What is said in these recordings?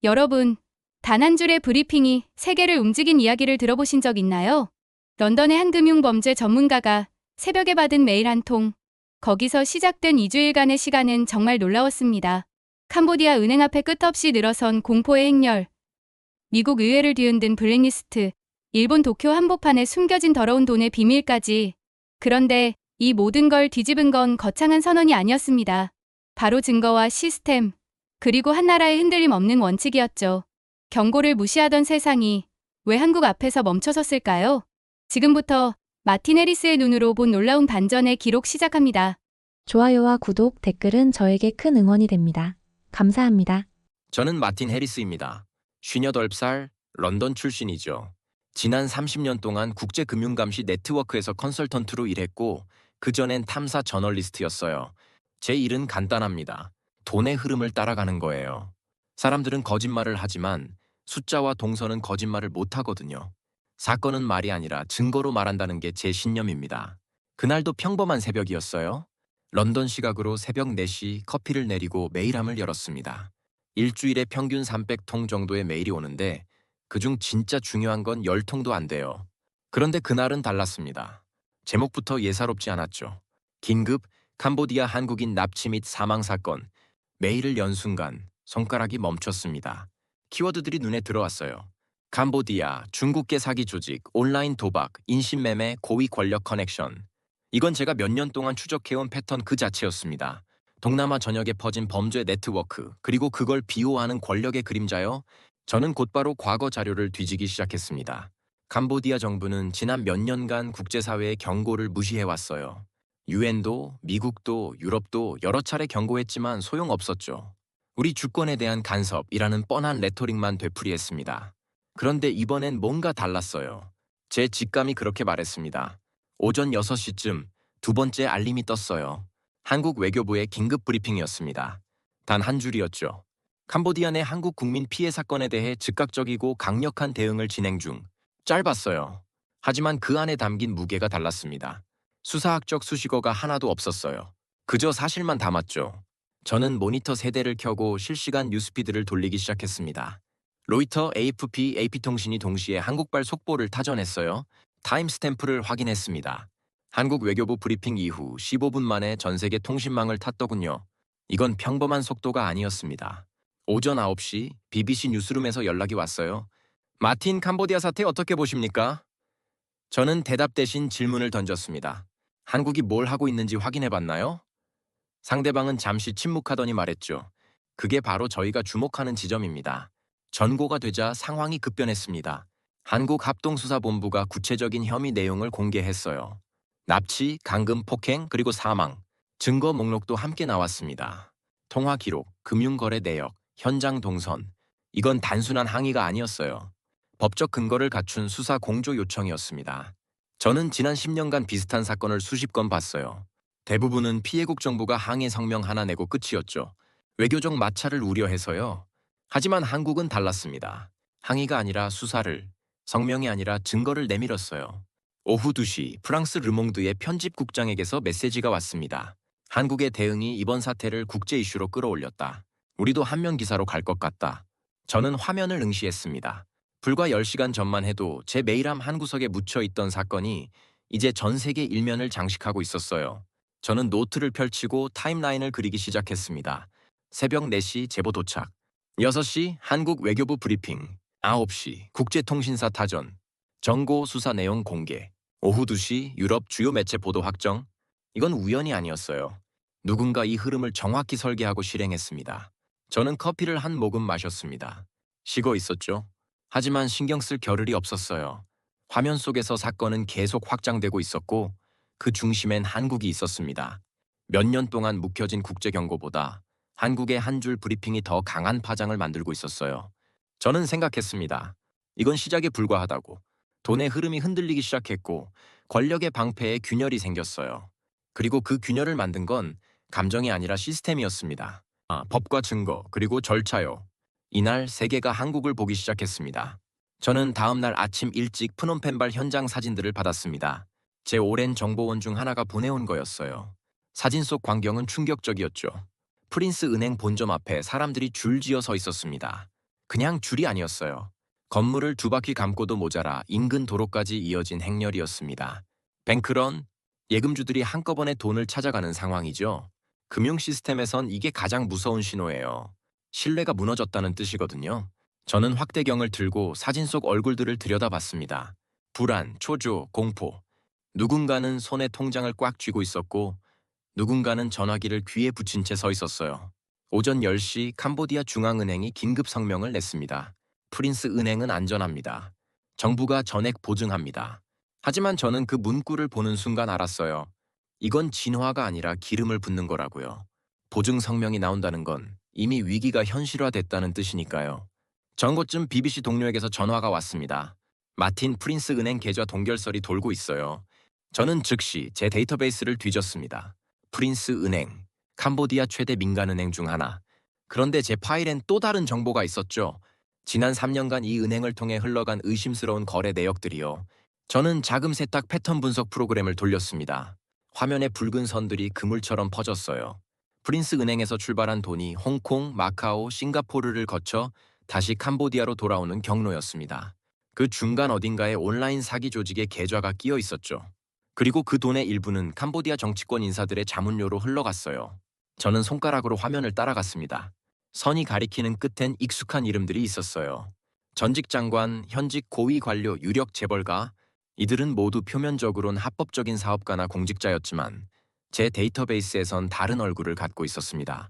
여러분, 단 한 줄의 브리핑이 세계를 움직인 이야기를 들어보신 적 있나요? 런던의 한 금융범죄 전문가가 새벽에 받은 메일 한 통. 거기서 시작된 2주일간의 시간은 정말 놀라웠습니다. 캄보디아 은행 앞에 끝없이 늘어선 공포의 행렬, 미국 의회를 뒤흔든 블랙리스트, 일본 도쿄 한복판에 숨겨진 더러운 돈의 비밀까지. 그런데 이 모든 걸 뒤집은 건 거창한 선언이 아니었습니다. 바로 증거와 시스템, 그리고 한 나라의 흔들림 없는 원칙이었죠. 경고를 무시하던 세상이 왜 한국 앞에서 멈춰섰을까요? 지금부터 마틴 해리스의 눈으로 본 놀라운 반전의 기록 시작합니다. 좋아요와 구독, 댓글은 저에게 큰 응원이 됩니다. 감사합니다. 저는 마틴 해리스입니다. 58살 런던 출신이죠. 지난 30년 동안 국제금융감시 네트워크에서 컨설턴트로 일했고 그전엔 탐사 저널리스트였어요. 제 일은 간단합니다. 돈의 흐름을 따라가는 거예요. 사람들은 거짓말을 하지만 숫자와 동선은 거짓말을 못하거든요. 사건은 말이 아니라 증거로 말한다는 게 제 신념입니다. 그날도 평범한 새벽이었어요. 런던 시각으로 새벽 4시 커피를 내리고 메일함을 열었습니다. 일주일에 평균 300통 정도의 메일이 오는데 그중 진짜 중요한 건 10통도 안 돼요. 그런데 그날은 달랐습니다. 제목부터 예사롭지 않았죠. 긴급 캄보디아 한국인 납치 및 사망 사건. 메일을 연 순간 손가락이 멈췄습니다. 키워드들이 눈에 들어왔어요. 캄보디아, 중국계 사기 조직, 온라인 도박, 인신매매, 고위 권력 커넥션. 이건 제가 몇 년 동안 추적해온 패턴 그 자체였습니다. 동남아 전역에 퍼진 범죄 네트워크, 그리고 그걸 비호하는 권력의 그림자요. 저는 곧바로 과거 자료를 뒤지기 시작했습니다. 캄보디아 정부는 지난 몇 년간 국제사회의 경고를 무시해왔어요. 유엔도, 미국도, 유럽도 여러 차례 경고했지만 소용없었죠. 우리 주권에 대한 간섭이라는 뻔한 레토릭만 되풀이했습니다. 그런데 이번엔 뭔가 달랐어요. 제 직감이 그렇게 말했습니다. 오전 6시쯤 두 번째 알림이 떴어요. 한국 외교부의 긴급 브리핑이었습니다. 단 한 줄이었죠. 캄보디아 내 한국 국민 피해 사건에 대해 즉각적이고 강력한 대응을 진행 중. 짧았어요. 하지만 그 안에 담긴 무게가 달랐습니다. 수사학적 수식어가 하나도 없었어요. 그저 사실만 담았죠. 저는 모니터 세대를 켜고 실시간 뉴스피드를 돌리기 시작했습니다. 로이터, AFP, AP통신이 동시에 한국발 속보를 타전했어요. 타임스탬프를 확인했습니다. 한국 외교부 브리핑 이후 15분 만에 전 세계 통신망을 탔더군요. 이건 평범한 속도가 아니었습니다. 오전 9시 BBC 뉴스룸에서 연락이 왔어요. 마틴 캄보디아 사태 어떻게 보십니까? 저는 대답 대신 질문을 던졌습니다. 한국이 뭘 하고 있는지 확인해봤나요? 상대방은 잠시 침묵하더니 말했죠. 그게 바로 저희가 주목하는 지점입니다. 전고가 되자 상황이 급변했습니다. 한국합동수사본부가 구체적인 혐의 내용을 공개했어요. 납치, 감금, 폭행, 그리고 사망. 증거 목록도 함께 나왔습니다. 통화 기록, 금융거래 내역, 현장 동선. 이건 단순한 항의가 아니었어요. 법적 근거를 갖춘 수사 공조 요청이었습니다. 저는 지난 10년간 비슷한 사건을 수십 건 봤어요. 대부분은 피해국 정부가 항해 성명 하나 내고 끝이었죠. 외교적 마찰을 우려해서요. 하지만 한국은 달랐습니다. 항의가 아니라 수사를, 성명이 아니라 증거를 내밀었어요. 오후 2시 프랑스 르몽드의 편집국장에게서 메시지가 왔습니다. 한국의 대응이 이번 사태를 국제 이슈로 끌어올렸다. 우리도 한면 기사로 갈 것 같다. 저는 화면을 응시했습니다. 불과 10시간 전만 해도 제 메일함 한 구석에 묻혀있던 사건이 이제 전 세계 일면을 장식하고 있었어요. 저는 노트를 펼치고 타임라인을 그리기 시작했습니다. 새벽 4시 제보 도착, 6시 한국 외교부 브리핑, 9시 국제통신사 타전, 정고 수사 내용 공개, 오후 2시 유럽 주요 매체 보도 확정. 이건 우연이 아니었어요. 누군가 이 흐름을 정확히 설계하고 실행했습니다. 저는 커피를 한 모금 마셨습니다. 쉬고 있었죠. 하지만 신경 쓸 겨를이 없었어요. 화면 속에서 사건은 계속 확장되고 있었고 그 중심엔 한국이 있었습니다. 몇 년 동안 묵혀진 국제 경고보다 한국의 한 줄 브리핑이 더 강한 파장을 만들고 있었어요. 저는 생각했습니다. 이건 시작에 불과하다고. 돈의 흐름이 흔들리기 시작했고 권력의 방패에 균열이 생겼어요. 그리고 그 균열을 만든 건 감정이 아니라 시스템이었습니다. 법과 증거, 그리고 절차요. 이날 세계가 한국을 보기 시작했습니다. 저는 다음 날 아침 일찍 프놈펜발 현장 사진들을 받았습니다. 제 오랜 정보원 중 하나가 보내온 거였어요. 사진 속 광경은 충격적이었죠. 프린스 은행 본점 앞에 사람들이 줄지어 서 있었습니다. 그냥 줄이 아니었어요. 건물을 두 바퀴 감고도 모자라 인근 도로까지 이어진 행렬이었습니다. 뱅크런, 예금주들이 한꺼번에 돈을 찾아가는 상황이죠. 금융 시스템에선 이게 가장 무서운 신호예요. 신뢰가 무너졌다는 뜻이거든요. 저는 확대경을 들고 사진 속 얼굴들을 들여다봤습니다. 불안, 초조, 공포. 누군가는 손에 통장을 꽉 쥐고 있었고 누군가는 전화기를 귀에 붙인 채 서 있었어요. 오전 10시 캄보디아 중앙은행이 긴급 성명을 냈습니다. 프린스 은행은 안전합니다. 정부가 전액 보증합니다. 하지만 저는 그 문구를 보는 순간 알았어요. 이건 진화가 아니라 기름을 붓는 거라고요. 보증 성명이 나온다는 건 이미 위기가 현실화됐다는 뜻이니까요. 전고쯤 BBC 동료에게서 전화가 왔습니다. 마틴 프린스 은행 계좌 동결설이 돌고 있어요. 저는 즉시 제 데이터베이스를 뒤졌습니다. 프린스 은행, 캄보디아 최대 민간은행 중 하나. 그런데 제 파일엔 또 다른 정보가 있었죠. 지난 3년간 이 은행을 통해 흘러간 의심스러운 거래 내역들이요. 저는 자금 세탁 패턴 분석 프로그램을 돌렸습니다. 화면에 붉은 선들이 그물처럼 퍼졌어요. 프린스 은행에서 출발한 돈이 홍콩, 마카오, 싱가포르를 거쳐 다시 캄보디아로 돌아오는 경로였습니다. 그 중간 어딘가에 온라인 사기 조직의 계좌가 끼어 있었죠. 그리고 그 돈의 일부는 캄보디아 정치권 인사들의 자문료로 흘러갔어요. 저는 손가락으로 화면을 따라갔습니다. 선이 가리키는 끝엔 익숙한 이름들이 있었어요. 전직 장관, 현직 고위 관료, 유력 재벌가, 이들은 모두 표면적으론 합법적인 사업가나 공직자였지만 제 데이터베이스에선 다른 얼굴을 갖고 있었습니다.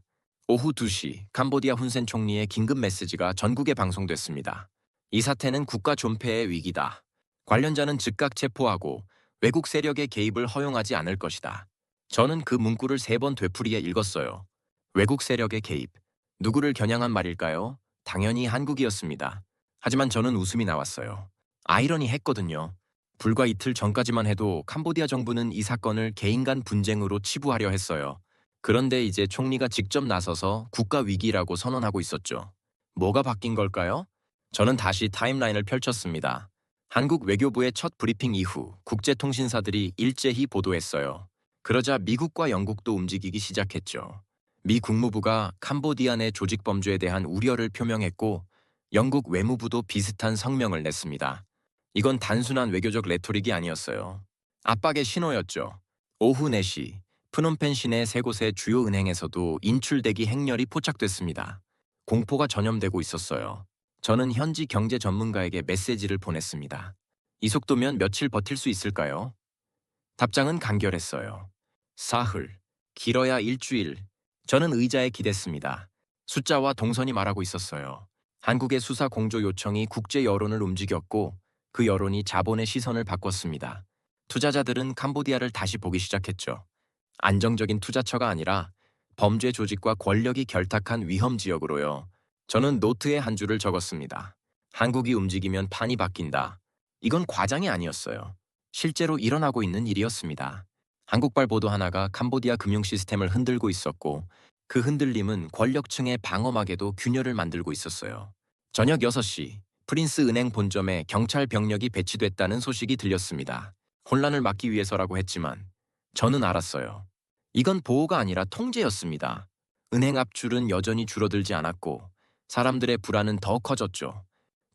오후 2시 캄보디아 훈센 총리의 긴급 메시지가 전국에 방송됐습니다. 이 사태는 국가 존폐의 위기다. 관련자는 즉각 체포하고 외국 세력의 개입을 허용하지 않을 것이다. 저는 그 문구를 3번 되풀이해 읽었어요. 외국 세력의 개입. 누구를 겨냥한 말일까요? 당연히 한국이었습니다. 하지만 저는 웃음이 나왔어요. 아이러니했거든요. 불과 이틀 전까지만 해도 캄보디아 정부는 이 사건을 개인 간 분쟁으로 치부하려 했어요. 그런데 이제 총리가 직접 나서서 국가 위기라고 선언하고 있었죠. 뭐가 바뀐 걸까요? 저는 다시 타임라인을 펼쳤습니다. 한국 외교부의 첫 브리핑 이후 국제통신사들이 일제히 보도했어요. 그러자 미국과 영국도 움직이기 시작했죠. 미 국무부가 캄보디아 내 조직범죄에 대한 우려를 표명했고 영국 외무부도 비슷한 성명을 냈습니다. 이건 단순한 외교적 레토릭이 아니었어요. 압박의 신호였죠. 오후 4시 프놈펜 시내 3곳의 주요 은행에서도 인출대기 행렬이 포착됐습니다. 공포가 전염되고 있었어요. 저는 현지 경제 전문가에게 메시지를 보냈습니다. 이 속도면 며칠 버틸 수 있을까요? 답장은 간결했어요. 사흘, 길어야 일주일. 저는 의자에 기댔습니다. 숫자와 동선이 말하고 있었어요. 한국의 수사 공조 요청이 국제 여론을 움직였고 그 여론이 자본의 시선을 바꿨습니다. 투자자들은 캄보디아를 다시 보기 시작했죠. 안정적인 투자처가 아니라 범죄 조직과 권력이 결탁한 위험 지역으로요. 저는 노트에 한 줄을 적었습니다. 한국이 움직이면 판이 바뀐다. 이건 과장이 아니었어요. 실제로 일어나고 있는 일이었습니다. 한국발 보도 하나가 캄보디아 금융 시스템을 흔들고 있었고 그 흔들림은 권력층의 방어막에도 균열을 만들고 있었어요. 저녁 6시 프린스 은행 본점에 경찰 병력이 배치됐다는 소식이 들렸습니다. 혼란을 막기 위해서라고 했지만 저는 알았어요. 이건 보호가 아니라 통제였습니다. 은행 앞줄은 여전히 줄어들지 않았고 사람들의 불안은 더 커졌죠.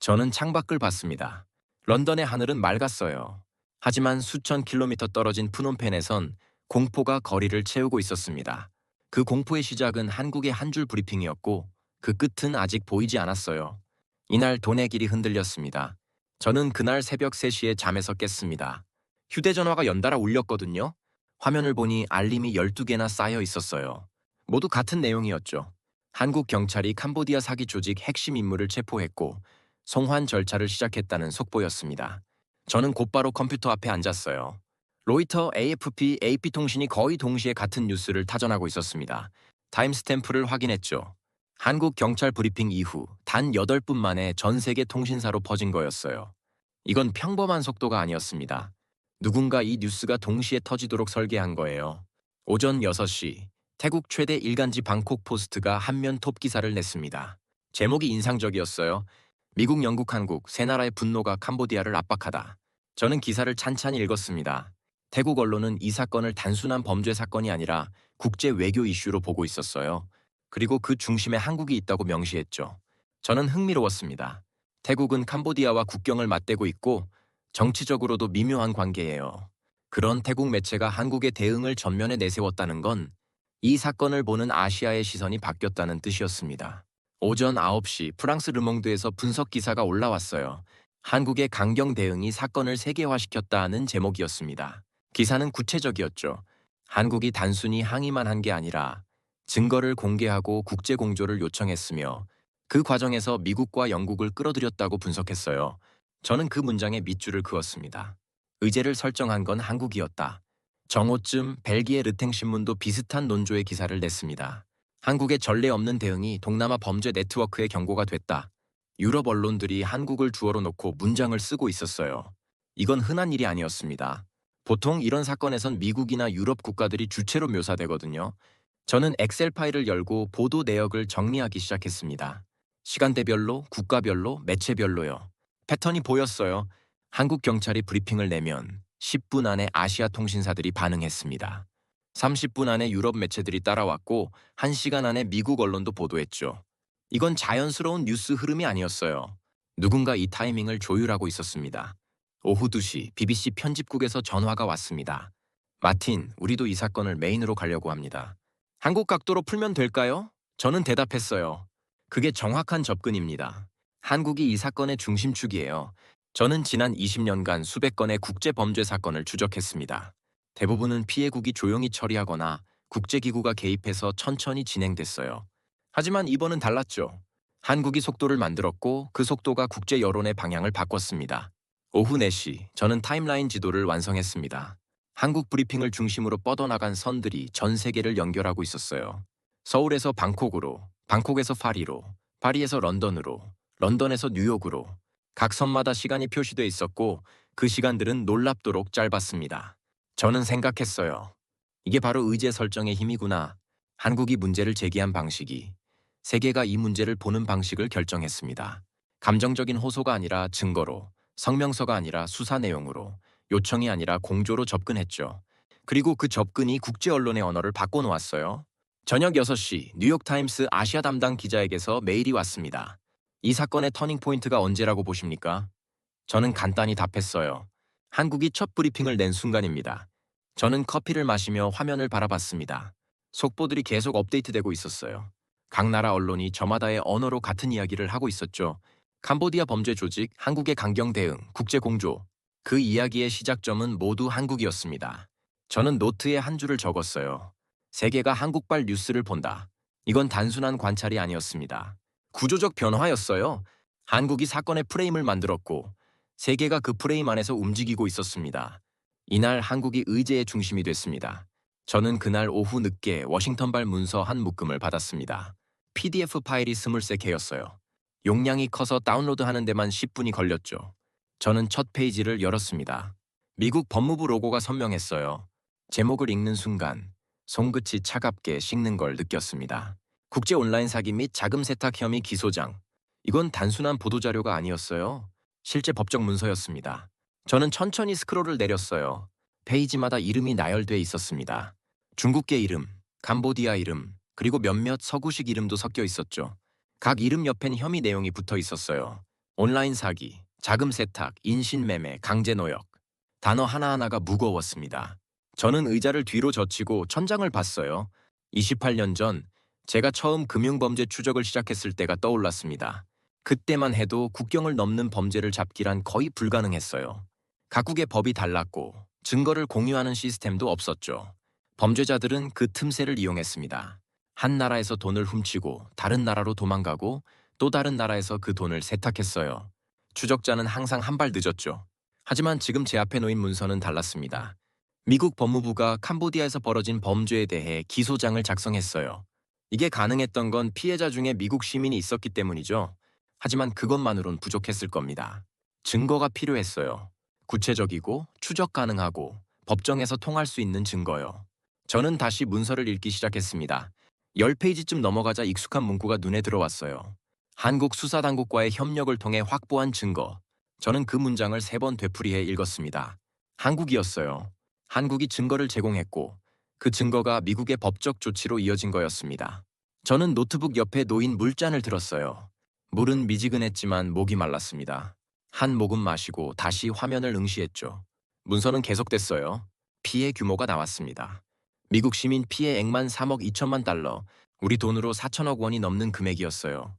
저는 창밖을 봤습니다. 런던의 하늘은 맑았어요. 하지만 수천 킬로미터 떨어진 프놈펜에선 공포가 거리를 채우고 있었습니다. 그 공포의 시작은 한국의 한 줄 브리핑이었고 그 끝은 아직 보이지 않았어요. 이날 돈의 길이 흔들렸습니다. 저는 그날 새벽 3시에 잠에서 깼습니다. 휴대전화가 연달아 울렸거든요. 화면을 보니 알림이 12개나 쌓여 있었어요. 모두 같은 내용이었죠. 한국 경찰이 캄보디아 사기 조직 핵심 인물을 체포했고 송환 절차를 시작했다는 속보였습니다. 저는 곧바로 컴퓨터 앞에 앉았어요. 로이터, AFP, AP통신이 거의 동시에 같은 뉴스를 타전하고 있었습니다. 타임스탬프를 확인했죠. 한국 경찰 브리핑 이후 단 8분 만에 전 세계 통신사로 퍼진 거였어요. 이건 평범한 속도가 아니었습니다. 누군가 이 뉴스가 동시에 터지도록 설계한 거예요. 오전 6시 태국 최대 일간지 방콕 포스트가 한면 톱 기사를 냈습니다. 제목이 인상적이었어요. 미국, 영국, 한국 세 나라의 분노가 캄보디아를 압박하다. 저는 기사를 찬찬히 읽었습니다. 태국 언론은 이 사건을 단순한 범죄 사건이 아니라 국제 외교 이슈로 보고 있었어요. 그리고 그 중심에 한국이 있다고 명시했죠. 저는 흥미로웠습니다. 태국은 캄보디아와 국경을 맞대고 있고 정치적으로도 미묘한 관계예요. 그런 태국 매체가 한국의 대응을 전면에 내세웠다는 건 이 사건을 보는 아시아의 시선이 바뀌었다는 뜻이었습니다. 오전 9시 프랑스 르몽드에서 분석 기사가 올라왔어요. 한국의 강경 대응이 사건을 세계화시켰다는 제목이었습니다. 기사는 구체적이었죠. 한국이 단순히 항의만 한 게 아니라 증거를 공개하고 국제 공조를 요청했으며 그 과정에서 미국과 영국을 끌어들였다고 분석했어요. 저는 그 문장에 밑줄을 그었습니다. 의제를 설정한 건 한국이었다. 정오쯤 벨기에 르탱신문도 비슷한 논조의 기사를 냈습니다. 한국의 전례 없는 대응이 동남아 범죄 네트워크의 경고가 됐다. 유럽 언론들이 한국을 주어로 놓고 문장을 쓰고 있었어요. 이건 흔한 일이 아니었습니다. 보통 이런 사건에선 미국이나 유럽 국가들이 주체로 묘사되거든요. 저는 엑셀 파일을 열고 보도 내역을 정리하기 시작했습니다. 시간대별로, 국가별로, 매체별로요. 패턴이 보였어요. 한국 경찰이 브리핑을 내면 10분 안에 아시아 통신사들이 반응했습니다. 30분 안에 유럽 매체들이 따라왔고 1시간 안에 미국 언론도 보도했죠. 이건 자연스러운 뉴스 흐름이 아니었어요. 누군가 이 타이밍을 조율하고 있었습니다. 오후 2시 BBC 편집국에서 전화가 왔습니다. 마틴, 우리도 이 사건을 메인으로 가려고 합니다. 한국 각도로 풀면 될까요? 저는 대답했어요. 그게 정확한 접근입니다. 한국이 이 사건의 중심축이에요. 저는 지난 20년간 수백 건의 국제 범죄 사건을 추적했습니다. 대부분은 피해국이 조용히 처리하거나 국제기구가 개입해서 천천히 진행됐어요. 하지만 이번은 달랐죠. 한국이 속도를 만들었고 그 속도가 국제 여론의 방향을 바꿨습니다. 오후 4시, 저는 타임라인 지도를 완성했습니다. 한국 브리핑을 중심으로 뻗어나간 선들이 전 세계를 연결하고 있었어요. 서울에서 방콕으로, 방콕에서 파리로, 파리에서 런던으로, 런던에서 뉴욕으로 각 선마다 시간이 표시돼 있었고 그 시간들은 놀랍도록 짧았습니다. 저는 생각했어요. 이게 바로 의제 설정의 힘이구나. 한국이 문제를 제기한 방식이 세계가 이 문제를 보는 방식을 결정했습니다. 감정적인 호소가 아니라 증거로, 성명서가 아니라 수사 내용으로, 요청이 아니라 공조로 접근했죠. 그리고 그 접근이 국제 언론의 언어를 바꿔놓았어요. 저녁 6시 뉴욕타임스 아시아 담당 기자에게서 메일이 왔습니다. 이 사건의 터닝 포인트가 언제라고 보십니까? 저는 간단히 답했어요. 한국이 첫 브리핑을 낸 순간입니다. 저는 커피를 마시며 화면을 바라봤습니다. 속보들이 계속 업데이트되고 있었어요. 각 나라 언론이 저마다의 언어로 같은 이야기를 하고 있었죠. 캄보디아 범죄 조직, 한국의 강경 대응, 국제 공조. 그 이야기의 시작점은 모두 한국이었습니다. 저는 노트에 한 줄을 적었어요. 세계가 한국발 뉴스를 본다. 이건 단순한 관찰이 아니었습니다. 구조적 변화였어요. 한국이 사건의 프레임을 만들었고 세계가 그 프레임 안에서 움직이고 있었습니다. 이날 한국이 의제의 중심이 됐습니다. 저는 그날 오후 늦게 워싱턴발 문서 한 묶음을 받았습니다. PDF 파일이 23개였어요. 용량이 커서 다운로드하는 데만 10분이 걸렸죠. 저는 첫 페이지를 열었습니다. 미국 법무부 로고가 선명했어요. 제목을 읽는 순간 손끝이 차갑게 식는 걸 느꼈습니다. 국제 온라인 사기 및 자금 세탁 혐의 기소장. 이건 단순한 보도자료가 아니었어요. 실제 법적 문서였습니다. 저는 천천히 스크롤을 내렸어요. 페이지마다 이름이 나열돼 있었습니다. 중국계 이름, 캄보디아 이름, 그리고 몇몇 서구식 이름도 섞여 있었죠. 각 이름 옆엔 혐의 내용이 붙어 있었어요. 온라인 사기, 자금 세탁, 인신매매, 강제노역. 단어 하나하나가 무거웠습니다. 저는 의자를 뒤로 젖히고 천장을 봤어요. 28년 전 제가 처음 금융범죄 추적을 시작했을 때가 떠올랐습니다. 그때만 해도 국경을 넘는 범죄를 잡기란 거의 불가능했어요. 각국의 법이 달랐고 증거를 공유하는 시스템도 없었죠. 범죄자들은 그 틈새를 이용했습니다. 한 나라에서 돈을 훔치고 다른 나라로 도망가고 또 다른 나라에서 그 돈을 세탁했어요. 추적자는 항상 한 발 늦었죠. 하지만 지금 제 앞에 놓인 문서는 달랐습니다. 미국 법무부가 캄보디아에서 벌어진 범죄에 대해 기소장을 작성했어요. 이게 가능했던 건 피해자 중에 미국 시민이 있었기 때문이죠. 하지만 그것만으론 부족했을 겁니다. 증거가 필요했어요. 구체적이고 추적 가능하고 법정에서 통할 수 있는 증거요. 저는 다시 문서를 읽기 시작했습니다. 10페이지쯤 넘어가자 익숙한 문구가 눈에 들어왔어요. 한국 수사당국과의 협력을 통해 확보한 증거. 저는 그 문장을 3번 되풀이해 읽었습니다. 한국이었어요. 한국이 증거를 제공했고 그 증거가 미국의 법적 조치로 이어진 거였습니다. 저는 노트북 옆에 놓인 물잔을 들었어요. 물은 미지근했지만 목이 말랐습니다. 한 모금 마시고 다시 화면을 응시했죠. 문서는 계속됐어요. 피해 규모가 나왔습니다. 미국 시민 피해액만 3억 2천만 달러, 우리 돈으로 4천억 원이 넘는 금액이었어요.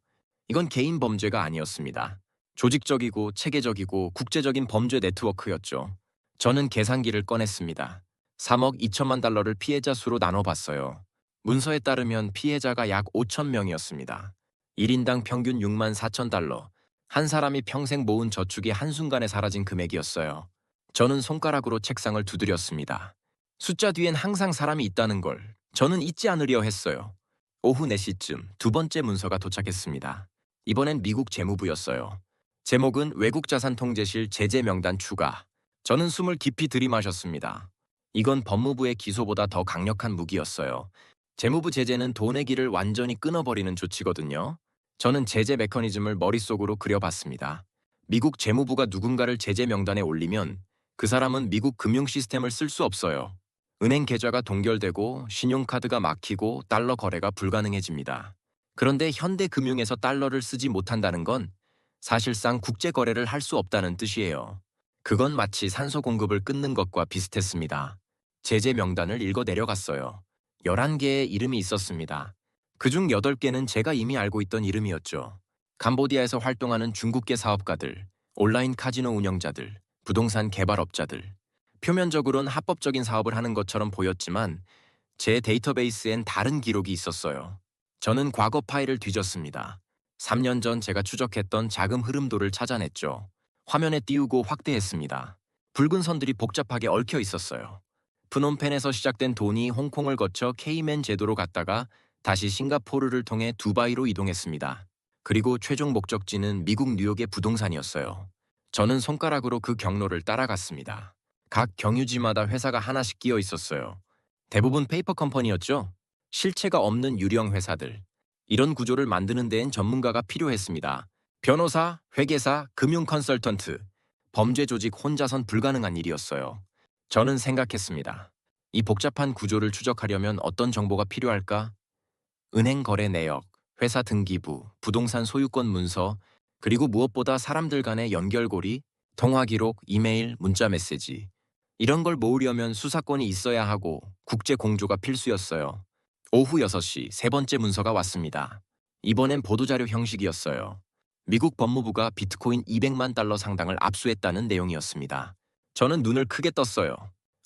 이건 개인 범죄가 아니었습니다. 조직적이고 체계적이고 국제적인 범죄 네트워크였죠. 저는 계산기를 꺼냈습니다. 3억 2천만 달러를 피해자 수로 나눠봤어요. 문서에 따르면 피해자가 약 5천 명이었습니다. 1인당 평균 6만 4천 달러. 한 사람이 평생 모은 저축이 한순간에 사라진 금액이었어요. 저는 손가락으로 책상을 두드렸습니다. 숫자 뒤엔 항상 사람이 있다는 걸 저는 잊지 않으려 했어요. 오후 4시쯤 두 번째 문서가 도착했습니다. 이번엔 미국 재무부였어요. 제목은 외국자산통제실 제재 명단 추가. 저는 숨을 깊이 들이마셨습니다. 이건 법무부의 기소보다 더 강력한 무기였어요. 재무부 제재는 돈의 길을 완전히 끊어버리는 조치거든요. 저는 제재 메커니즘을 머릿속으로 그려봤습니다. 미국 재무부가 누군가를 제재 명단에 올리면 그 사람은 미국 금융 시스템을 쓸 수 없어요. 은행 계좌가 동결되고 신용카드가 막히고 달러 거래가 불가능해집니다. 그런데 현대금융에서 달러를 쓰지 못한다는 건 사실상 국제 거래를 할 수 없다는 뜻이에요. 그건 마치 산소 공급을 끊는 것과 비슷했습니다. 제재 명단을 읽어 내려갔어요. 11개의 이름이 있었습니다. 그중 8개는 제가 이미 알고 있던 이름이었죠. 캄보디아에서 활동하는 중국계 사업가들, 온라인 카지노 운영자들, 부동산 개발업자들. 표면적으로는 합법적인 사업을 하는 것처럼 보였지만 제 데이터베이스엔 다른 기록이 있었어요. 저는 과거 파일을 뒤졌습니다. 3년 전 제가 추적했던 자금 흐름도를 찾아냈죠. 화면에 띄우고 확대했습니다. 붉은 선들이 복잡하게 얽혀 있었어요. 프놈펜에서 시작된 돈이 홍콩을 거쳐 케이맨 제도로 갔다가 다시 싱가포르를 통해 두바이로 이동했습니다. 그리고 최종 목적지는 미국 뉴욕의 부동산이었어요. 저는 손가락으로 그 경로를 따라갔습니다. 각 경유지마다 회사가 하나씩 끼어 있었어요. 대부분 페이퍼 컴퍼니였죠. 실체가 없는 유령 회사들. 이런 구조를 만드는 데엔 전문가가 필요했습니다. 변호사, 회계사, 금융 컨설턴트. 범죄 조직 혼자선 불가능한 일이었어요. 저는 생각했습니다. 이 복잡한 구조를 추적하려면 어떤 정보가 필요할까? 은행 거래 내역, 회사 등기부, 부동산 소유권 문서, 그리고 무엇보다 사람들 간의 연결고리, 통화 기록, 이메일, 문자 메시지. 이런 걸 모으려면 수사권이 있어야 하고 국제 공조가 필수였어요. 오후 6시 세 번째 문서가 왔습니다. 이번엔 보도자료 형식이었어요. 미국 법무부가 비트코인 200만 달러 상당을 압수했다는 내용이었습니다. 저는 눈을 크게 떴어요.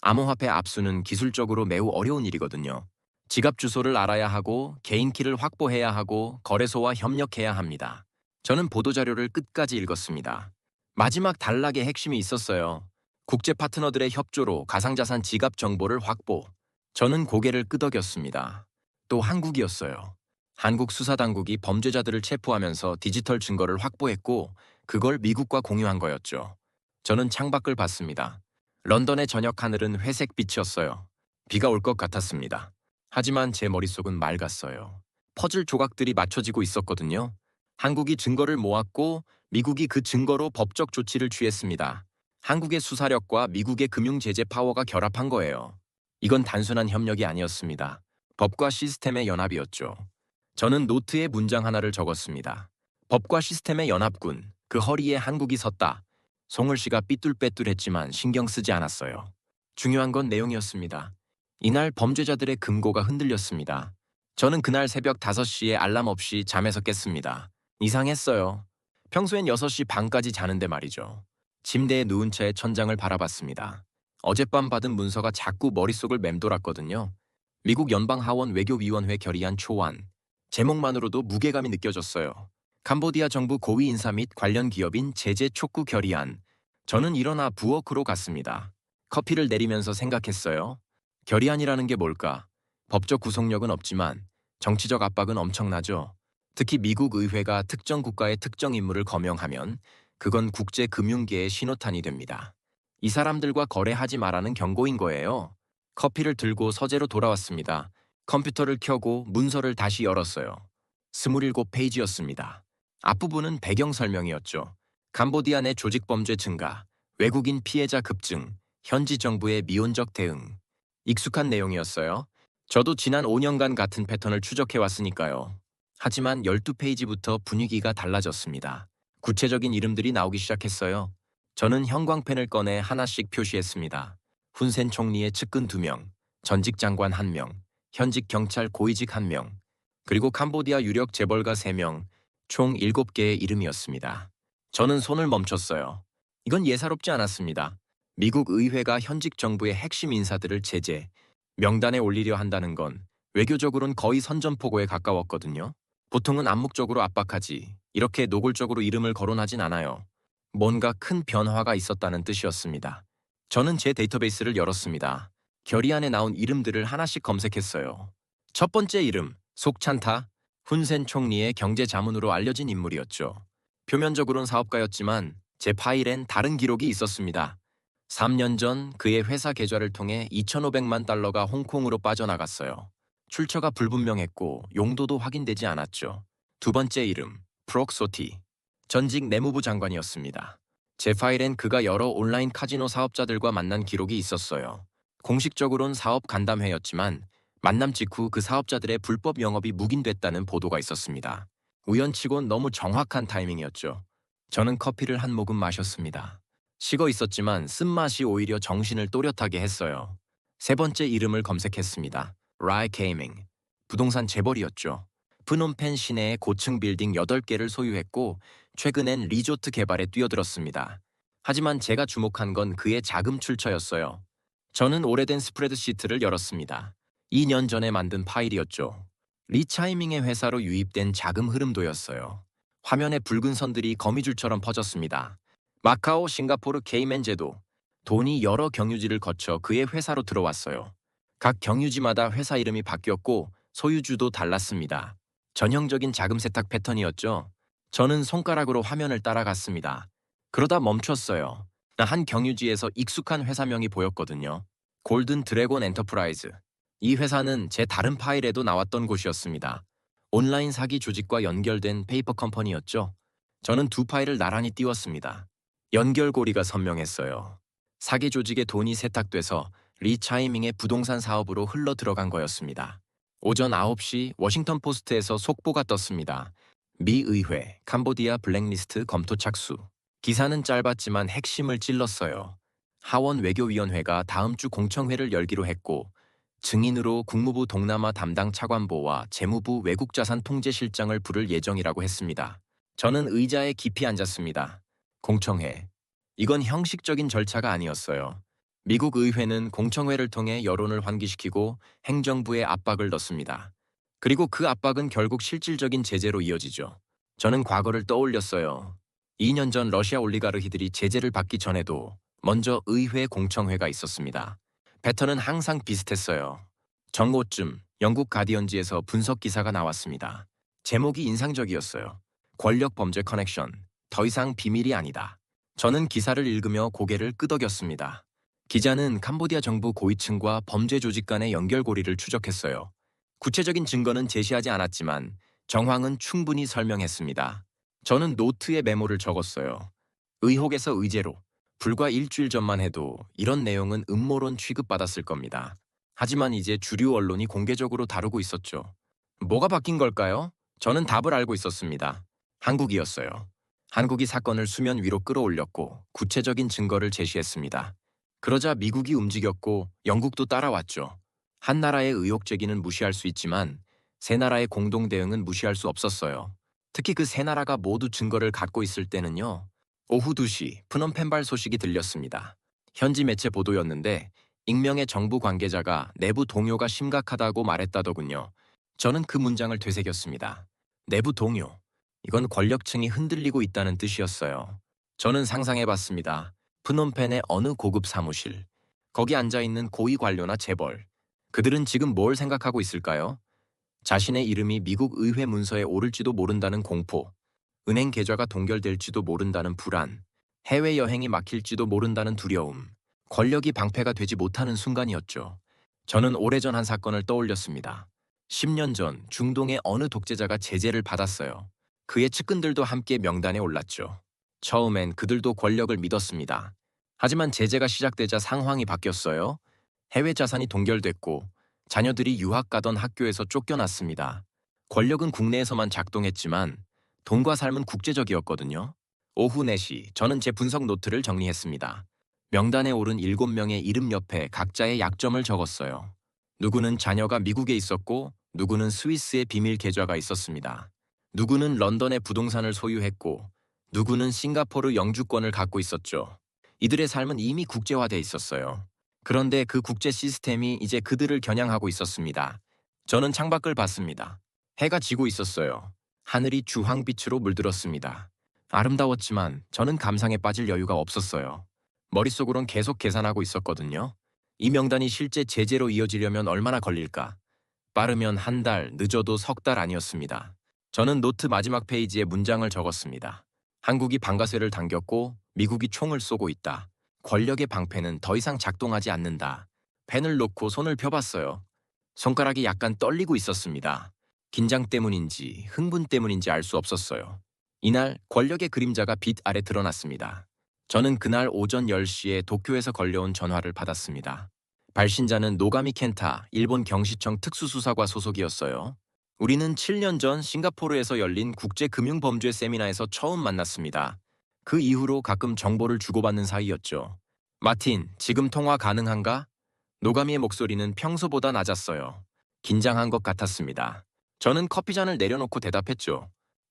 암호화폐 압수는 기술적으로 매우 어려운 일이거든요. 지갑 주소를 알아야 하고 개인 키를 확보해야 하고 거래소와 협력해야 합니다. 저는 보도자료를 끝까지 읽었습니다. 마지막 단락에 핵심이 있었어요. 국제 파트너들의 협조로 가상자산 지갑 정보를 확보. 저는 고개를 끄덕였습니다. 또 한국이었어요. 한국 수사당국이 범죄자들을 체포하면서 디지털 증거를 확보했고 그걸 미국과 공유한 거였죠. 저는 창밖을 봤습니다. 런던의 저녁 하늘은 회색빛이었어요. 비가 올 것 같았습니다. 하지만 제 머릿속은 맑았어요. 퍼즐 조각들이 맞춰지고 있었거든요. 한국이 증거를 모았고 미국이 그 증거로 법적 조치를 취했습니다. 한국의 수사력과 미국의 금융 제재 파워가 결합한 거예요. 이건 단순한 협력이 아니었습니다. 법과 시스템의 연합이었죠. 저는 노트에 문장 하나를 적었습니다. 법과 시스템의 연합군, 그 허리에 한국이 섰다. 송을 씨가 삐뚤빼뚤했지만 신경 쓰지 않았어요. 중요한 건 내용이었습니다. 이날 범죄자들의 금고가 흔들렸습니다. 저는 그날 새벽 5시에 알람 없이 잠에서 깼습니다. 이상했어요. 평소엔 6시 반까지 자는데 말이죠. 침대에 누운 채 천장을 바라봤습니다. 어젯밤 받은 문서가 자꾸 머릿속을 맴돌았거든요. 미국 연방하원 외교위원회 결의안 초안. 제목만으로도 무게감이 느껴졌어요. 캄보디아 정부 고위 인사 및 관련 기업인 제재 촉구 결의안. 저는 일어나 부엌으로 갔습니다. 커피를 내리면서 생각했어요. 결의안이라는 게 뭘까? 법적 구속력은 없지만 정치적 압박은 엄청나죠. 특히 미국 의회가 특정 국가의 특정 인물을 거명하면 그건 국제 금융계의 신호탄이 됩니다. 이 사람들과 거래하지 말라는 경고인 거예요. 커피를 들고 서재로 돌아왔습니다. 컴퓨터를 켜고 문서를 다시 열었어요. 27페이지였습니다. 앞부분은 배경 설명이었죠. 캄보디아 내 조직범죄 증가, 외국인 피해자 급증, 현지 정부의 미온적 대응. 익숙한 내용이었어요. 저도 지난 5년간 같은 패턴을 추적해왔으니까요. 하지만 12페이지부터 분위기가 달라졌습니다. 구체적인 이름들이 나오기 시작했어요. 저는 형광펜을 꺼내 하나씩 표시했습니다. 훈센 총리의 측근 2명, 전직 장관 1명, 현직 경찰 고위직 1명, 그리고 캄보디아 유력 재벌가 3명, 총 7개의 이름이었습니다. 저는 손을 멈췄어요. 이건 예사롭지 않았습니다. 미국 의회가 현직 정부의 핵심 인사들을 제재, 명단에 올리려 한다는 건 외교적으로는 거의 선전포고에 가까웠거든요. 보통은 암묵적으로 압박하지, 이렇게 노골적으로 이름을 거론하진 않아요. 뭔가 큰 변화가 있었다는 뜻이었습니다. 저는 제 데이터베이스를 열었습니다. 결의안에 나온 이름들을 하나씩 검색했어요. 첫 번째 이름, 속찬타, 훈센 총리의 경제자문으로 알려진 인물이었죠. 표면적으로는 사업가였지만 제 파일엔 다른 기록이 있었습니다. 3년 전 그의 회사 계좌를 통해 2,500만 달러가 홍콩으로 빠져나갔어요. 출처가 불분명했고 용도도 확인되지 않았죠. 두 번째 이름, 프록소티, 전직 내무부 장관이었습니다. 제 파일엔 그가 여러 온라인 카지노 사업자들과 만난 기록이 있었어요. 공식적으로는 사업 간담회였지만 만남 직후 그 사업자들의 불법 영업이 묵인됐다는 보도가 있었습니다. 우연치곤 너무 정확한 타이밍이었죠. 저는 커피를 한 모금 마셨습니다. 식어 있었지만 쓴맛이 오히려 정신을 또렷하게 했어요. 세 번째 이름을 검색했습니다. 라이 케이밍, 부동산 재벌이었죠. 프놈펜 시내의 고층 빌딩 8개를 소유했고 최근엔 리조트 개발에 뛰어들었습니다. 하지만 제가 주목한 건 그의 자금 출처였어요. 저는 오래된 스프레드시트를 열었습니다. 2년 전에 만든 파일이었죠. 리차이밍의 회사로 유입된 자금 흐름도였어요. 화면에 붉은 선들이 거미줄처럼 퍼졌습니다. 마카오, 싱가포르, 케이맨 제도, 돈이 여러 경유지를 거쳐 그의 회사로 들어왔어요. 각 경유지마다 회사 이름이 바뀌었고 소유주도 달랐습니다. 전형적인 자금 세탁 패턴이었죠. 저는 손가락으로 화면을 따라갔습니다. 그러다 멈췄어요. 한 경유지에서 익숙한 회사명이 보였거든요. 골든 드래곤 엔터프라이즈. 이 회사는 제 다른 파일에도 나왔던 곳이었습니다. 온라인 사기 조직과 연결된 페이퍼 컴퍼니였죠. 저는 두 파일을 나란히 띄웠습니다. 연결고리가 선명했어요. 사기 조직의 돈이 세탁돼서 리차이밍의 부동산 사업으로 흘러 들어간 거였습니다. 오전 9시 워싱턴 포스트에서 속보가 떴습니다. 미 의회, 캄보디아 블랙리스트 검토 착수. 기사는 짧았지만 핵심을 찔렀어요. 하원 외교위원회가 다음 주 공청회를 열기로 했고 증인으로 국무부 동남아 담당 차관보와 재무부 외국자산 통제실장을 부를 예정이라고 했습니다. 저는 의자에 깊이 앉았습니다. 공청회. 이건 형식적인 절차가 아니었어요. 미국 의회는 공청회를 통해 여론을 환기시키고 행정부에 압박을 넣습니다. 그리고 그 압박은 결국 실질적인 제재로 이어지죠. 저는 과거를 떠올렸어요. 2년 전 러시아 올리가르히들이 제재를 받기 전에도 먼저 의회 공청회가 있었습니다. 패턴은 항상 비슷했어요. 정오쯤 영국 가디언지에서 분석 기사가 나왔습니다. 제목이 인상적이었어요. 권력 범죄 커넥션. 더 이상 비밀이 아니다. 저는 기사를 읽으며 고개를 끄덕였습니다. 기자는 캄보디아 정부 고위층과 범죄 조직 간의 연결고리를 추적했어요. 구체적인 증거는 제시하지 않았지만 정황은 충분히 설명했습니다. 저는 노트에 메모를 적었어요. 의혹에서 의제로. 불과 일주일 전만 해도 이런 내용은 음모론 취급받았을 겁니다. 하지만 이제 주류 언론이 공개적으로 다루고 있었죠. 뭐가 바뀐 걸까요? 저는 답을 알고 있었습니다. 한국이었어요. 한국이 사건을 수면 위로 끌어올렸고 구체적인 증거를 제시했습니다. 그러자 미국이 움직였고 영국도 따라왔죠. 한 나라의 의혹 제기는 무시할 수 있지만 세 나라의 공동 대응은 무시할 수 없었어요. 특히 그 세 나라가 모두 증거를 갖고 있을 때는요. 오후 2시 프놈펜발 소식이 들렸습니다. 현지 매체 보도였는데 익명의 정부 관계자가 내부 동요가 심각하다고 말했다더군요. 저는 그 문장을 되새겼습니다. 내부 동요. 이건 권력층이 흔들리고 있다는 뜻이었어요. 저는 상상해봤습니다. 프놈펜의 어느 고급 사무실. 거기 앉아있는 고위 관료나 재벌. 그들은 지금 뭘 생각하고 있을까요? 자신의 이름이 미국 의회 문서에 오를지도 모른다는 공포. 은행 계좌가 동결될지도 모른다는 불안. 해외여행이 막힐지도 모른다는 두려움. 권력이 방패가 되지 못하는 순간이었죠. 저는 오래전 한 사건을 떠올렸습니다. 10년 전 중동의 어느 독재자가 제재를 받았어요. 그의 측근들도 함께 명단에 올랐죠. 처음엔 그들도 권력을 믿었습니다. 하지만 제재가 시작되자 상황이 바뀌었어요. 해외 자산이 동결됐고 자녀들이 유학 가던 학교에서 쫓겨났습니다. 권력은 국내에서만 작동했지만 돈과 삶은 국제적이었거든요. 오후 4시 저는 제 분석 노트를 정리했습니다. 명단에 오른 7명의 이름 옆에 각자의 약점을 적었어요. 누구는 자녀가 미국에 있었고 누구는 스위스에 비밀 계좌가 있었습니다. 누구는 런던에 부동산을 소유했고 누구는 싱가포르 영주권을 갖고 있었죠. 이들의 삶은 이미 국제화돼 있었어요. 그런데 그 국제 시스템이 이제 그들을 겨냥하고 있었습니다. 저는 창밖을 봤습니다. 해가 지고 있었어요. 하늘이 주황빛으로 물들었습니다. 아름다웠지만 저는 감상에 빠질 여유가 없었어요. 머릿속으론 계속 계산하고 있었거든요. 이 명단이 실제 제재로 이어지려면 얼마나 걸릴까? 빠르면 한 달, 늦어도 석 달 아니었습니다. 저는 노트 마지막 페이지에 문장을 적었습니다. 한국이 방가쇠를 당겼고 미국이 총을 쏘고 있다. 권력의 방패는 더 이상 작동하지 않는다. 펜을 놓고 손을 펴봤어요. 손가락이 약간 떨리고 있었습니다. 긴장 때문인지 흥분 때문인지 알 수 없었어요. 이날 권력의 그림자가 빛 아래 드러났습니다. 저는 그날 오전 10시에 도쿄에서 걸려온 전화를 받았습니다. 발신자는 노가미 켄타, 일본 경시청 특수수사과 소속이었어요. 우리는 7년 전 싱가포르에서 열린 국제금융범죄 세미나에서 처음 만났습니다. 그 이후로 가끔 정보를 주고받는 사이였죠. 마틴, 지금 통화 가능한가? 노가미의 목소리는 평소보다 낮았어요. 긴장한 것 같았습니다. 저는 커피잔을 내려놓고 대답했죠.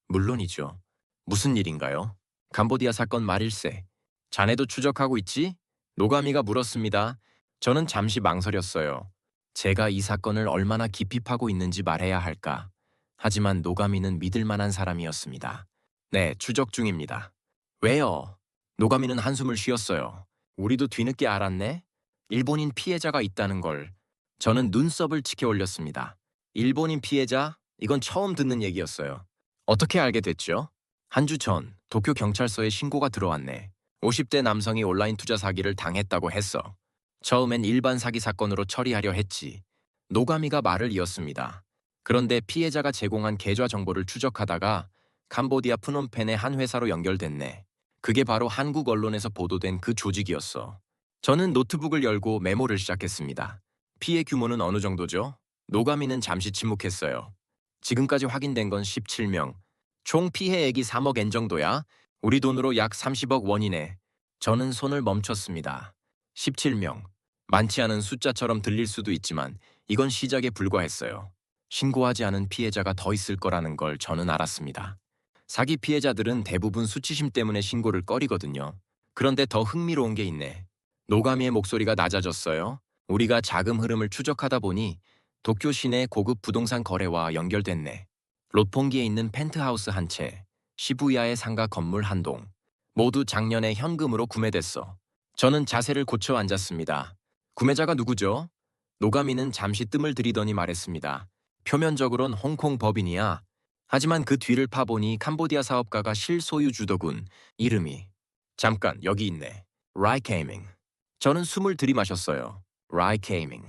물론이죠. 무슨 일인가요? 캄보디아 사건 말일세. 자네도 추적하고 있지? 노가미가 물었습니다. 저는 잠시 망설였어요. 제가 이 사건을 얼마나 깊이 파고 있는지 말해야 할까. 하지만 노가미는 믿을 만한 사람이었습니다. 네, 추적 중입니다. 왜요? 노가미는 한숨을 쉬었어요. 우리도 뒤늦게 알았네? 일본인 피해자가 있다는 걸. 저는 눈썹을 치켜 올렸습니다. 일본인 피해자? 이건 처음 듣는 얘기였어요. 어떻게 알게 됐죠? 한 주 전 도쿄 경찰서에 신고가 들어왔네. 50대 남성이 온라인 투자 사기를 당했다고 했어. 처음엔 일반 사기 사건으로 처리하려 했지. 노가미가 말을 이었습니다. 그런데 피해자가 제공한 계좌 정보를 추적하다가 캄보디아 프놈펜의 한 회사로 연결됐네. 그게 바로 한국 언론에서 보도된 그 조직이었어. 저는 노트북을 열고 메모를 시작했습니다. 피해 규모는 어느 정도죠? 노가미는 잠시 침묵했어요. 지금까지 확인된 건 17명. 총 피해액이 3억 엔 정도야. 우리 돈으로 약 30억 원이네. 저는 손을 멈췄습니다. 17명. 많지 않은 숫자처럼 들릴 수도 있지만 이건 시작에 불과했어요. 신고하지 않은 피해자가 더 있을 거라는 걸 저는 알았습니다. 사기 피해자들은 대부분 수치심 때문에 신고를 꺼리거든요. 그런데 더 흥미로운 게 있네. 노가미의 목소리가 낮아졌어요. 우리가 자금 흐름을 추적하다 보니 도쿄 시내 고급 부동산 거래와 연결됐네. 롯폰기에 있는 펜트하우스 한 채, 시부야의 상가 건물 한 동, 모두 작년에 현금으로 구매됐어. 저는 자세를 고쳐 앉았습니다. 구매자가 누구죠? 노가미는 잠시 뜸을 들이더니 말했습니다. 표면적으론 홍콩 법인이야. 하지만 그 뒤를 파보니 캄보디아 사업가가 실소유 주더군. 이름이. 잠깐, 여기 있네. 라이케이밍. 저는 숨을 들이마셨어요. 라이케이밍.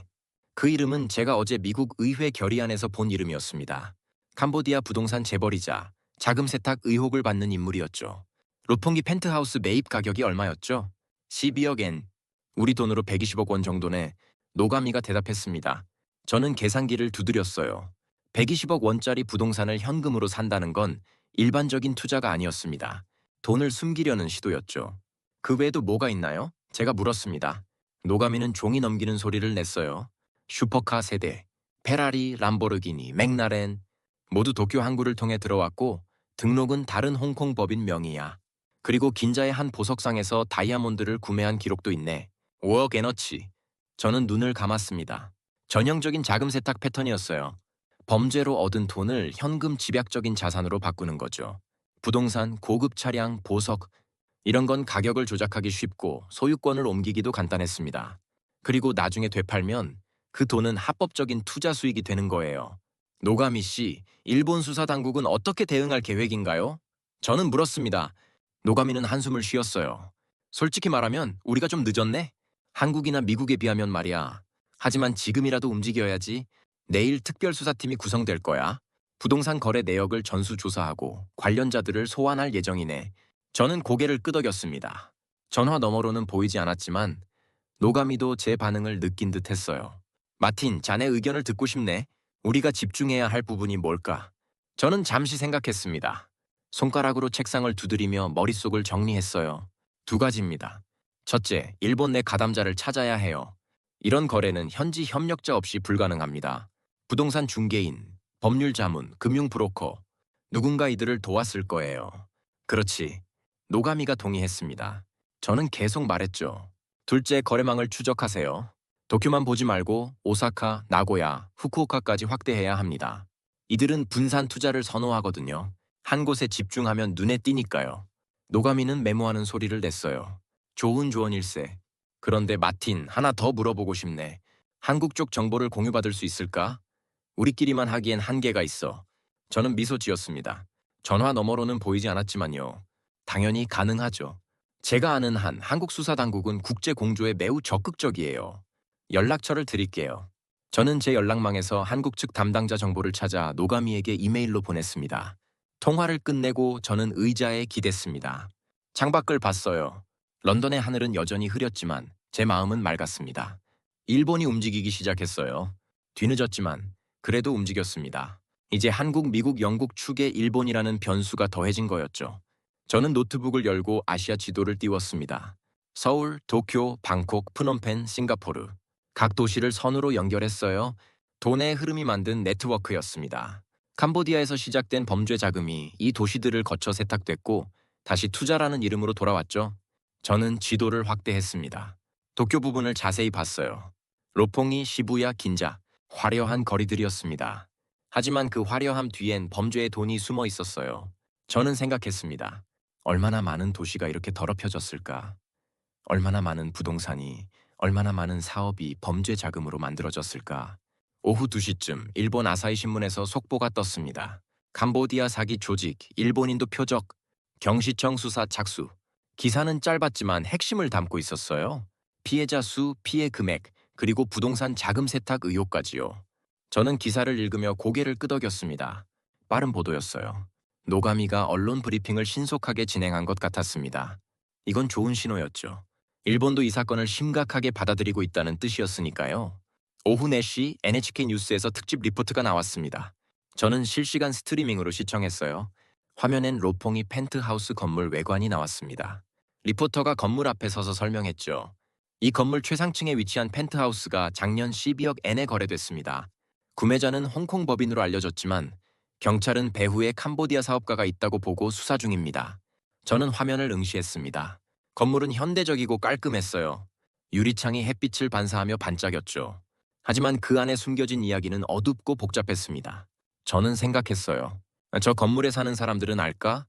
그 이름은 제가 어제 미국 의회 결의안에서 본 이름이었습니다. 캄보디아 부동산 재벌이자 자금 세탁 의혹을 받는 인물이었죠. 로폰기 펜트하우스 매입 가격이 얼마였죠? 12억 엔. 우리 돈으로 120억 원 정도네. 노가미가 대답했습니다. 저는 계산기를 두드렸어요. 120억 원짜리 부동산을 현금으로 산다는 건 일반적인 투자가 아니었습니다. 돈을 숨기려는 시도였죠. 그 외에도 뭐가 있나요? 제가 물었습니다. 노가미는 종이 넘기는 소리를 냈어요. 슈퍼카 세대, 페라리, 람보르기니, 맥라렌 모두 도쿄 항구를 통해 들어왔고 등록은 다른 홍콩 법인 명의야. 그리고 긴자의 한 보석상에서 다이아몬드를 구매한 기록도 있네. 5억 에너치. 저는 눈을 감았습니다. 전형적인 자금 세탁 패턴이었어요. 범죄로 얻은 돈을 현금 집약적인 자산으로 바꾸는 거죠. 부동산, 고급 차량, 보석 이런 건 가격을 조작하기 쉽고 소유권을 옮기기도 간단했습니다. 그리고 나중에 되팔면 그 돈은 합법적인 투자 수익이 되는 거예요. 노가미 씨, 일본 수사당국은 어떻게 대응할 계획인가요? 저는 물었습니다. 노가미는 한숨을 쉬었어요. 솔직히 말하면 우리가 좀 늦었네? 한국이나 미국에 비하면 말이야. 하지만 지금이라도 움직여야지. 내일 특별수사팀이 구성될 거야. 부동산 거래 내역을 전수조사하고 관련자들을 소환할 예정이네. 저는 고개를 끄덕였습니다. 전화 너머로는 보이지 않았지만 노가미도 제 반응을 느낀 듯 했어요. 마틴, 자네 의견을 듣고 싶네. 우리가 집중해야 할 부분이 뭘까? 저는 잠시 생각했습니다. 손가락으로 책상을 두드리며 머릿속을 정리했어요. 두 가지입니다. 첫째, 일본 내 가담자를 찾아야 해요. 이런 거래는 현지 협력자 없이 불가능합니다. 부동산 중개인, 법률 자문, 금융 브로커, 누군가 이들을 도왔을 거예요. 그렇지. 노가미가 동의했습니다. 저는 계속 말했죠. 둘째, 거래망을 추적하세요. 도쿄만 보지 말고 오사카, 나고야, 후쿠오카까지 확대해야 합니다. 이들은 분산 투자를 선호하거든요. 한 곳에 집중하면 눈에 띄니까요. 노가미는 메모하는 소리를 냈어요. 좋은 조언일세. 그런데 마틴, 하나 더 물어보고 싶네. 한국 쪽 정보를 공유받을 수 있을까? 우리끼리만 하기엔 한계가 있어. 저는 미소 지었습니다. 전화 너머로는 보이지 않았지만요. 당연히 가능하죠. 제가 아는 한 한국 수사당국은 국제 공조에 매우 적극적이에요. 연락처를 드릴게요. 저는 제 연락망에서 한국 측 담당자 정보를 찾아 노가미에게 이메일로 보냈습니다. 통화를 끝내고 저는 의자에 기댔습니다. 창밖을 봤어요. 런던의 하늘은 여전히 흐렸지만 제 마음은 맑았습니다. 일본이 움직이기 시작했어요. 뒤늦었지만 그래도 움직였습니다. 이제 한국, 미국, 영국 축에 일본이라는 변수가 더해진 거였죠. 저는 노트북을 열고 아시아 지도를 띄웠습니다. 서울, 도쿄, 방콕, 프놈펜, 싱가포르. 각 도시를 선으로 연결했어요. 돈의 흐름이 만든 네트워크였습니다. 캄보디아에서 시작된 범죄 자금이 이 도시들을 거쳐 세탁됐고 다시 투자라는 이름으로 돌아왔죠. 저는 지도를 확대했습니다. 도쿄 부분을 자세히 봤어요. 로퐁이, 시부야, 긴자, 화려한 거리들이었습니다. 하지만 그 화려함 뒤엔 범죄의 돈이 숨어 있었어요. 저는 생각했습니다. 얼마나 많은 도시가 이렇게 더럽혀졌을까? 얼마나 많은 부동산이, 얼마나 많은 사업이 범죄 자금으로 만들어졌을까? 오후 2시쯤 일본 아사히 신문에서 속보가 떴습니다. 캄보디아 사기 조직, 일본인도 표적, 경시청 수사 착수. 기사는 짧았지만 핵심을 담고 있었어요. 피해자 수, 피해 금액, 그리고 부동산 자금 세탁 의혹까지요. 저는 기사를 읽으며 고개를 끄덕였습니다. 빠른 보도였어요. 노가미가 언론 브리핑을 신속하게 진행한 것 같았습니다. 이건 좋은 신호였죠. 일본도 이 사건을 심각하게 받아들이고 있다는 뜻이었으니까요. 오후 4시 NHK 뉴스에서 특집 리포트가 나왔습니다. 저는 실시간 스트리밍으로 시청했어요. 화면엔 로퐁이 펜트하우스 건물 외관이 나왔습니다. 리포터가 건물 앞에 서서 설명했죠. 이 건물 최상층에 위치한 펜트하우스가 작년 12억 엔에 거래됐습니다. 구매자는 홍콩 법인으로 알려졌지만 경찰은 배후에 캄보디아 사업가가 있다고 보고 수사 중입니다. 저는 화면을 응시했습니다. 건물은 현대적이고 깔끔했어요. 유리창이 햇빛을 반사하며 반짝였죠. 하지만 그 안에 숨겨진 이야기는 어둡고 복잡했습니다. 저는 생각했어요. 저 건물에 사는 사람들은 알까?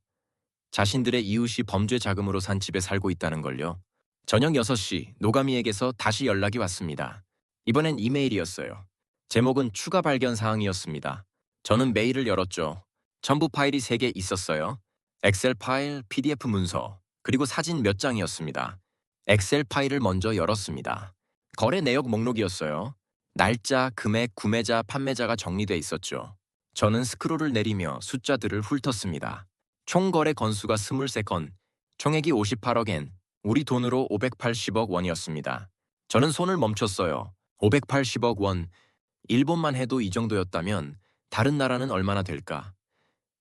자신들의 이웃이 범죄 자금으로 산 집에 살고 있다는 걸요. 저녁 6시 노가미에게서 다시 연락이 왔습니다. 이번엔 이메일이었어요. 제목은 추가 발견 사항이었습니다. 저는 메일을 열었죠. 첨부 파일이 3개 있었어요. 엑셀 파일, PDF 문서, 그리고 사진 몇 장이었습니다. 엑셀 파일을 먼저 열었습니다. 거래 내역 목록이었어요. 날짜, 금액, 구매자, 판매자가 정리돼 있었죠. 저는 스크롤을 내리며 숫자들을 훑었습니다. 총 거래 건수가 23건, 총액이 58억 엔, 우리 돈으로 580억 원이었습니다. 저는 손을 멈췄어요. 580억 원, 일본만 해도 이 정도였다면 다른 나라는 얼마나 될까?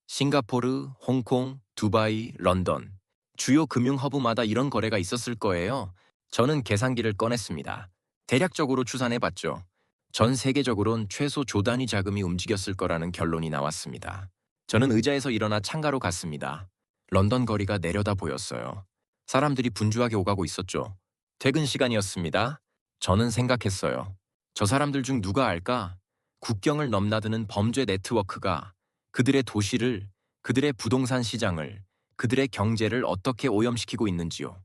싱가포르, 홍콩, 두바이, 런던, 주요 금융 허브마다 이런 거래가 있었을 거예요. 저는 계산기를 꺼냈습니다. 대략적으로 추산해봤죠. 전 세계적으론 최소 조 단위 자금이 움직였을 거라는 결론이 나왔습니다. 저는 의자에서 일어나 창가로 갔습니다. 런던 거리가 내려다 보였어요. 사람들이 분주하게 오가고 있었죠. 퇴근 시간이었습니다. 저는 생각했어요. 저 사람들 중 누가 알까? 국경을 넘나드는 범죄 네트워크가 그들의 도시를, 그들의 부동산 시장을, 그들의 경제를 어떻게 오염시키고 있는지요.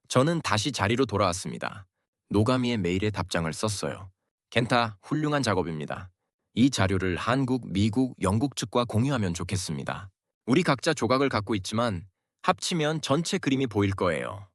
저는 다시 자리로 돌아왔습니다. 노가미의 메일에 답장을 썼어요. 켄타, 훌륭한 작업입니다. 이 자료를 한국, 미국, 영국 측과 공유하면 좋겠습니다. 우리 각자 조각을 갖고 있지만 합치면 전체 그림이 보일 거예요.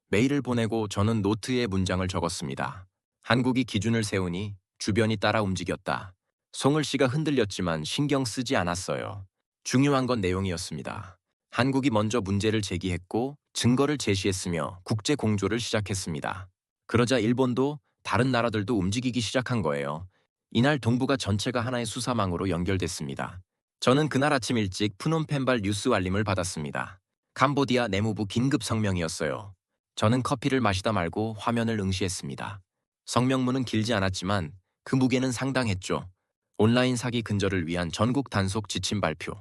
메일을 보내고 저는 노트에 문장을 적었습니다. 한국이 기준을 세우니 주변이 따라 움직였다. 송을 씨가 흔들렸지만 신경 쓰지 않았어요. 중요한 건 내용이었습니다. 한국이 먼저 문제를 제기했고 증거를 제시했으며 국제 공조를 시작했습니다. 그러자 일본도 다른 나라들도 움직이기 시작한 거예요. 이날 동북아 전체가 하나의 수사망으로 연결됐습니다. 저는 그날 아침 일찍 푸놈펜발 뉴스 알림을 받았습니다. 캄보디아 내무부 긴급 성명이었어요. 저는 커피를 마시다 말고 화면을 응시했습니다. 성명문은 길지 않았지만 그 무게는 상당했죠. 온라인 사기 근절을 위한 전국 단속 지침 발표.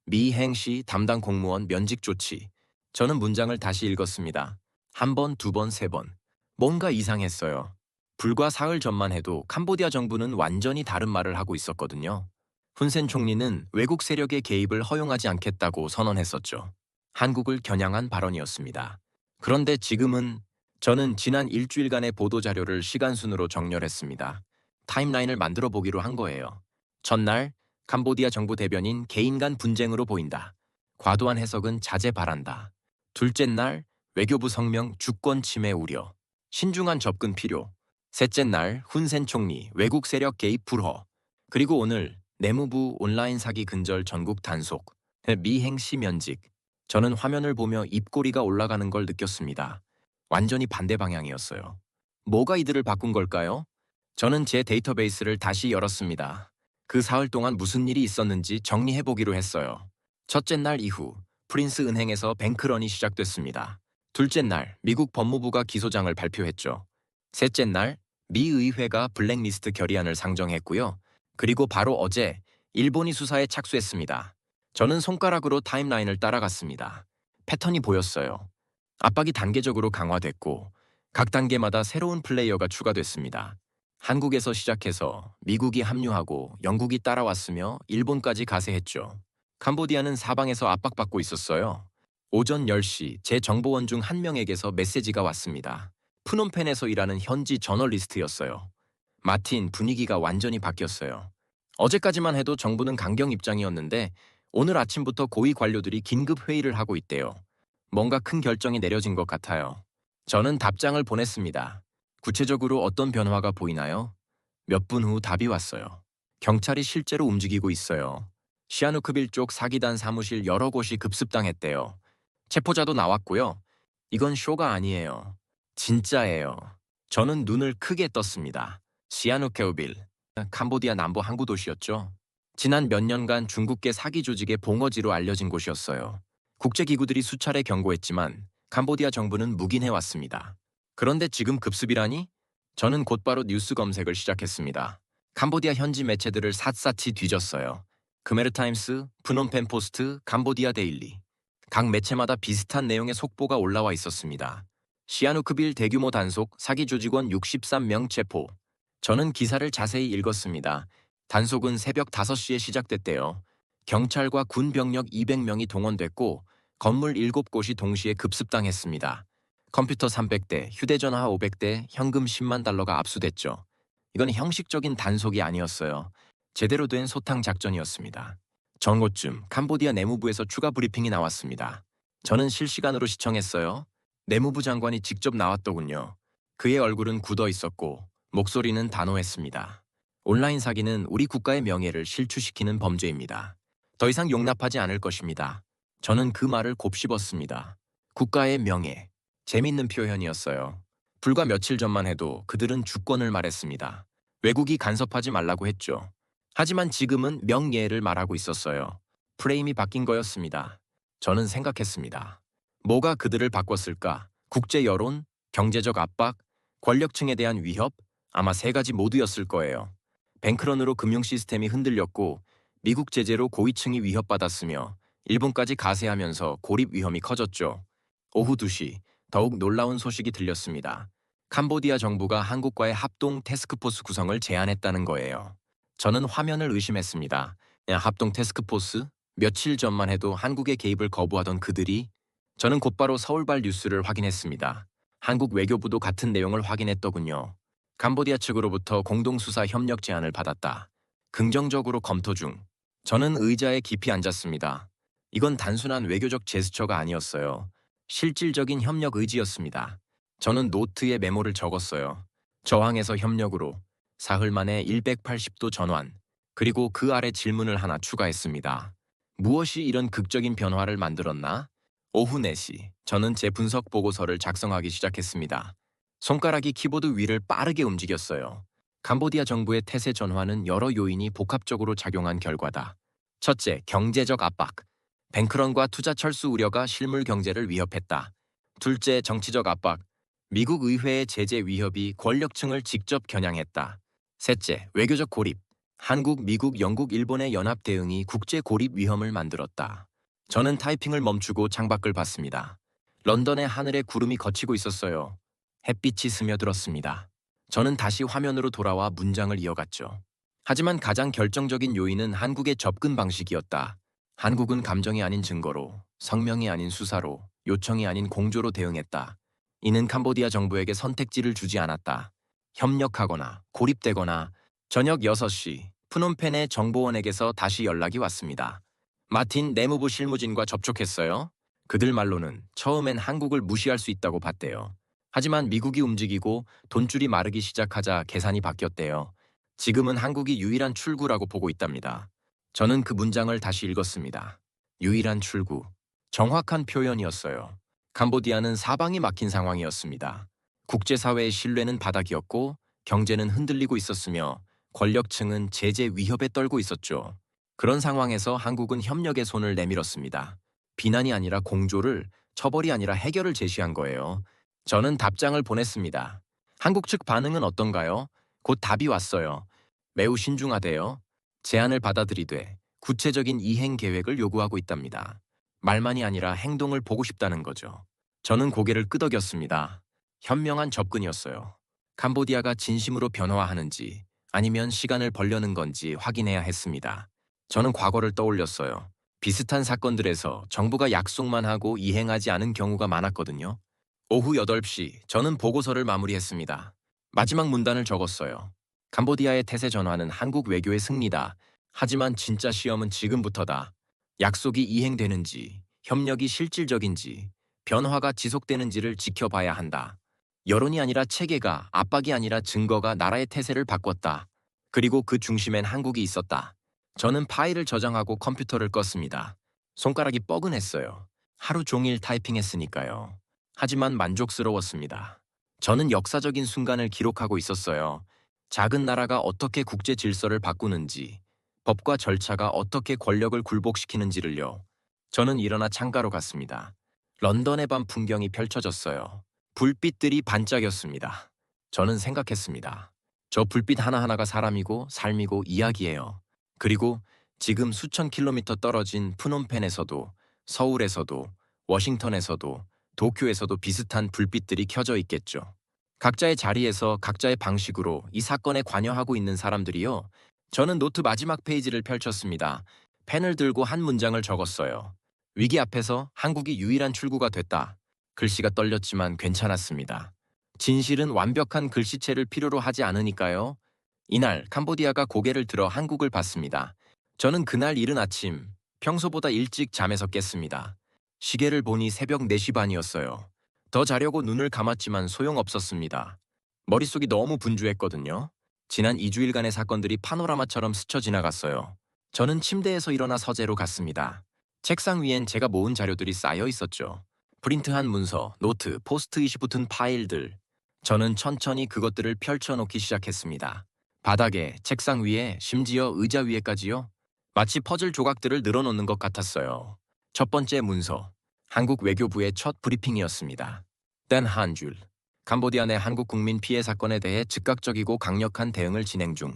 미 행시 담당 공무원 면직 조치. 저는 문장을 다시 읽었습니다. 한 번, 두 번, 세 번. 뭔가 이상했어요. 불과 사흘 전만 해도 캄보디아 정부는 완전히 다른 말을 하고 있었거든요. 훈센 총리는 외국 세력의 개입을 허용하지 않겠다고 선언했었죠. 한국을 겨냥한 발언이었습니다. 그런데 지금은 저는 지난 일주일간의 보도자료를 시간순으로 정렬했습니다. 타임라인을 만들어 보기로 한 거예요. 첫날, 캄보디아 정부 대변인 개인 간 분쟁으로 보인다. 과도한 해석은 자제 바란다. 둘째 날, 외교부 성명 주권 침해 우려. 신중한 접근 필요. 셋째 날, 훈센 총리 외국 세력 개입 불허. 그리고 오늘 내무부 온라인 사기 근절 전국 단속. 미행시 면직. 저는 화면을 보며 입꼬리가 올라가는 걸 느꼈습니다. 완전히 반대 방향이었어요. 뭐가 이들을 바꾼 걸까요? 저는 제 데이터베이스를 다시 열었습니다. 그 사흘 동안 무슨 일이 있었는지 정리해보기로 했어요. 첫째 날 이후 프린스 은행에서 뱅크런이 시작됐습니다. 둘째 날 미국 법무부가 기소장을 발표했죠. 셋째 날 미 의회가 블랙리스트 결의안을 상정했고요. 그리고 바로 어제 일본이 수사에 착수했습니다. 저는 손가락으로 타임라인을 따라갔습니다. 패턴이 보였어요. 압박이 단계적으로 강화됐고 각 단계마다 새로운 플레이어가 추가됐습니다. 한국에서 시작해서 미국이 합류하고 영국이 따라왔으며 일본까지 가세했죠. 캄보디아는 사방에서 압박받고 있었어요. 오전 10시 제 정보원 중 한 명에게서 메시지가 왔습니다. 푸놈펜에서 일하는 현지 저널리스트였어요. 마틴, 분위기가 완전히 바뀌었어요. 어제까지만 해도 정부는 강경 입장이었는데 오늘 아침부터 고위 관료들이 긴급 회의를 하고 있대요. 뭔가 큰 결정이 내려진 것 같아요. 저는 답장을 보냈습니다. 구체적으로 어떤 변화가 보이나요? 몇 분 후 답이 왔어요. 경찰이 실제로 움직이고 있어요. 시아누크빌 쪽 사기단 사무실 여러 곳이 급습당했대요. 체포자도 나왔고요. 이건 쇼가 아니에요. 진짜예요. 저는 눈을 크게 떴습니다. 시아누케우빌, 캄보디아 남부 항구 도시였죠. 지난 몇 년간 중국계 사기 조직의 봉어지로 알려진 곳이었어요. 국제기구들이 수차례 경고했지만 캄보디아 정부는 묵인해왔습니다. 그런데 지금 급습이라니? 저는 곧바로 뉴스 검색을 시작했습니다. 캄보디아 현지 매체들을 샅샅이 뒤졌어요. 크메르타임스, 프놈펜 포스트, 캄보디아 데일리. 각 매체마다 비슷한 내용의 속보가 올라와 있었습니다. 시아누크빌 대규모 단속, 사기 조직원 63명 체포. 저는 기사를 자세히 읽었습니다. 단속은 새벽 5시에 시작됐대요. 경찰과 군 병력 200명이 동원됐고 건물 7곳이 동시에 급습당했습니다. 컴퓨터 300대, 휴대전화 500대, 현금 10만 달러가 압수됐죠. 이건 형식적인 단속이 아니었어요. 제대로 된 소탕 작전이었습니다. 전고쯤 캄보디아 내무부에서 추가 브리핑이 나왔습니다. 저는 실시간으로 시청했어요. 내무부 장관이 직접 나왔더군요. 그의 얼굴은 굳어 있었고 목소리는 단호했습니다. 온라인 사기는 우리 국가의 명예를 실추시키는 범죄입니다. 더 이상 용납하지 않을 것입니다. 저는 그 말을 곱씹었습니다. 국가의 명예. 재밌는 표현이었어요. 불과 며칠 전만 해도 그들은 주권을 말했습니다. 외국이 간섭하지 말라고 했죠. 하지만 지금은 명예를 말하고 있었어요. 프레임이 바뀐 거였습니다. 저는 생각했습니다. 뭐가 그들을 바꿨을까? 국제 여론, 경제적 압박, 권력층에 대한 위협, 아마 세 가지 모두였을 거예요. 뱅크런으로 금융 시스템이 흔들렸고 미국 제재로 고위층이 위협받았으며 일본까지 가세하면서 고립 위험이 커졌죠. 오후 2시 더욱 놀라운 소식이 들렸습니다. 캄보디아 정부가 한국과의 합동 태스크포스 구성을 제안했다는 거예요. 저는 화면을 의심했습니다. 합동 태스크포스? 며칠 전만 해도 한국의 개입을 거부하던 그들이? 저는 곧바로 서울발 뉴스를 확인했습니다. 한국 외교부도 같은 내용을 확인했더군요. 캄보디아 측으로부터 공동수사 협력 제안을 받았다. 긍정적으로 검토 중. 저는 의자에 깊이 앉았습니다. 이건 단순한 외교적 제스처가 아니었어요. 실질적인 협력 의지였습니다. 저는 노트에 메모를 적었어요. 저항에서 협력으로 사흘 만에 180도 전환. 그리고 그 아래 질문을 하나 추가했습니다. 무엇이 이런 극적인 변화를 만들었나? 오후 4시 저는 제 분석 보고서를 작성하기 시작했습니다. 손가락이 키보드 위를 빠르게 움직였어요. 캄보디아 정부의 태세 전환은 여러 요인이 복합적으로 작용한 결과다. 첫째, 경제적 압박. 뱅크런과 투자 철수 우려가 실물 경제를 위협했다. 둘째, 정치적 압박. 미국 의회의 제재 위협이 권력층을 직접 겨냥했다. 셋째, 외교적 고립. 한국, 미국, 영국, 일본의 연합 대응이 국제 고립 위험을 만들었다. 저는 타이핑을 멈추고 창밖을 봤습니다. 런던의 하늘에 구름이 걷히고 있었어요. 햇빛이 스며들었습니다. 저는 다시 화면으로 돌아와 문장을 이어갔죠. 하지만 가장 결정적인 요인은 한국의 접근 방식이었다. 한국은 감정이 아닌 증거로, 성명이 아닌 수사로, 요청이 아닌 공조로 대응했다. 이는 캄보디아 정부에게 선택지를 주지 않았다. 협력하거나 고립되거나. 저녁 6시 프놈펜의 정보원에게서 다시 연락이 왔습니다. 마틴 내무부 실무진과 접촉했어요. 그들 말로는 처음엔 한국을 무시할 수 있다고 봤대요. 하지만 미국이 움직이고 돈줄이 마르기 시작하자 계산이 바뀌었대요. 지금은 한국이 유일한 출구라고 보고 있답니다. 저는 그 문장을 다시 읽었습니다. 유일한 출구. 정확한 표현이었어요. 캄보디아는 사방이 막힌 상황이었습니다. 국제사회의 신뢰는 바닥이었고 경제는 흔들리고 있었으며 권력층은 제재 위협에 떨고 있었죠. 그런 상황에서 한국은 협력의 손을 내밀었습니다. 비난이 아니라 공조를, 처벌이 아니라 해결을 제시한 거예요. 저는 답장을 보냈습니다. 한국 측 반응은 어떤가요? 곧 답이 왔어요. 매우 신중하대요. 제안을 받아들이되 구체적인 이행 계획을 요구하고 있답니다. 말만이 아니라 행동을 보고 싶다는 거죠. 저는 고개를 끄덕였습니다. 현명한 접근이었어요. 캄보디아가 진심으로 변화하는지 아니면 시간을 벌려는 건지 확인해야 했습니다. 저는 과거를 떠올렸어요. 비슷한 사건들에서 정부가 약속만 하고 이행하지 않은 경우가 많았거든요. 오후 8시 저는 보고서를 마무리했습니다. 마지막 문단을 적었어요. 캄보디아의 태세 전환은 한국 외교의 승리다. 하지만 진짜 시험은 지금부터다. 약속이 이행되는지, 협력이 실질적인지, 변화가 지속되는지를 지켜봐야 한다. 여론이 아니라 체계가, 압박이 아니라 증거가 나라의 태세를 바꿨다. 그리고 그 중심엔 한국이 있었다. 저는 파일을 저장하고 컴퓨터를 껐습니다. 손가락이 뻐근했어요. 하루 종일 타이핑했으니까요. 하지만 만족스러웠습니다. 저는 역사적인 순간을 기록하고 있었어요. 작은 나라가 어떻게 국제 질서를 바꾸는지, 법과 절차가 어떻게 권력을 굴복시키는지를요. 저는 일어나 창가로 갔습니다. 런던의 밤 풍경이 펼쳐졌어요. 불빛들이 반짝였습니다. 저는 생각했습니다. 저 불빛 하나하나가 사람이고 삶이고 이야기예요. 그리고 지금 수천 킬로미터 떨어진 프놈펜에서도, 서울에서도, 워싱턴에서도, 도쿄에서도 비슷한 불빛들이 켜져 있겠죠. 각자의 자리에서 각자의 방식으로 이 사건에 관여하고 있는 사람들이요. 저는 노트 마지막 페이지를 펼쳤습니다. 펜을 들고 한 문장을 적었어요. 위기 앞에서 한국이 유일한 출구가 됐다. 글씨가 떨렸지만 괜찮았습니다. 진실은 완벽한 글씨체를 필요로 하지 않으니까요. 이날 캄보디아가 고개를 들어 한국을 봤습니다. 저는 그날 이른 아침 평소보다 일찍 잠에서 깼습니다. 시계를 보니 새벽 4시 반이었어요. 더 자려고 눈을 감았지만 소용없었습니다. 머릿속이 너무 분주했거든요. 지난 2주일간의 사건들이 파노라마처럼 스쳐 지나갔어요. 저는 침대에서 일어나 서재로 갔습니다. 책상 위엔 제가 모은 자료들이 쌓여 있었죠. 프린트한 문서, 노트, 포스트잇이 붙은 파일들. 저는 천천히 그것들을 펼쳐놓기 시작했습니다. 바닥에, 책상 위에, 심지어 의자 위에까지요. 마치 퍼즐 조각들을 늘어놓는 것 같았어요. 첫 번째 문서. 한국 외교부의 첫 브리핑이었습니다. 땐 한 줄. 캄보디아 내 한국 국민 피해 사건에 대해 즉각적이고 강력한 대응을 진행 중.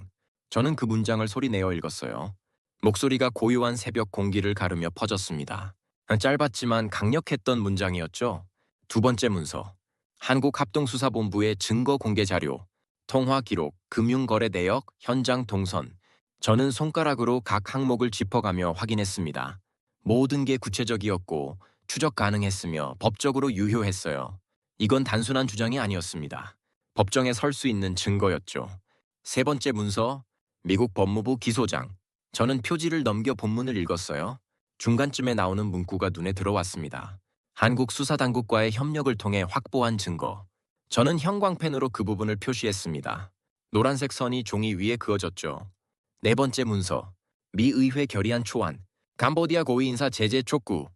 저는 그 문장을 소리내어 읽었어요. 목소리가 고요한 새벽 공기를 가르며 퍼졌습니다. 짧았지만 강력했던 문장이었죠. 두 번째 문서. 한국합동수사본부의 증거 공개 자료, 통화 기록, 금융거래 내역, 현장 동선. 저는 손가락으로 각 항목을 짚어가며 확인했습니다. 모든 게 구체적이었고 추적 가능했으며 법적으로 유효했어요. 이건 단순한 주장이 아니었습니다. 법정에 설 수 있는 증거였죠. 세 번째 문서, 미국 법무부 기소장. 저는 표지를 넘겨 본문을 읽었어요. 중간쯤에 나오는 문구가 눈에 들어왔습니다. 한국 수사당국과의 협력을 통해 확보한 증거. 저는 형광펜으로 그 부분을 표시했습니다. 노란색 선이 종이 위에 그어졌죠. 네 번째 문서, 미 의회 결의안 초안, 캄보디아 고위 인사 제재 촉구.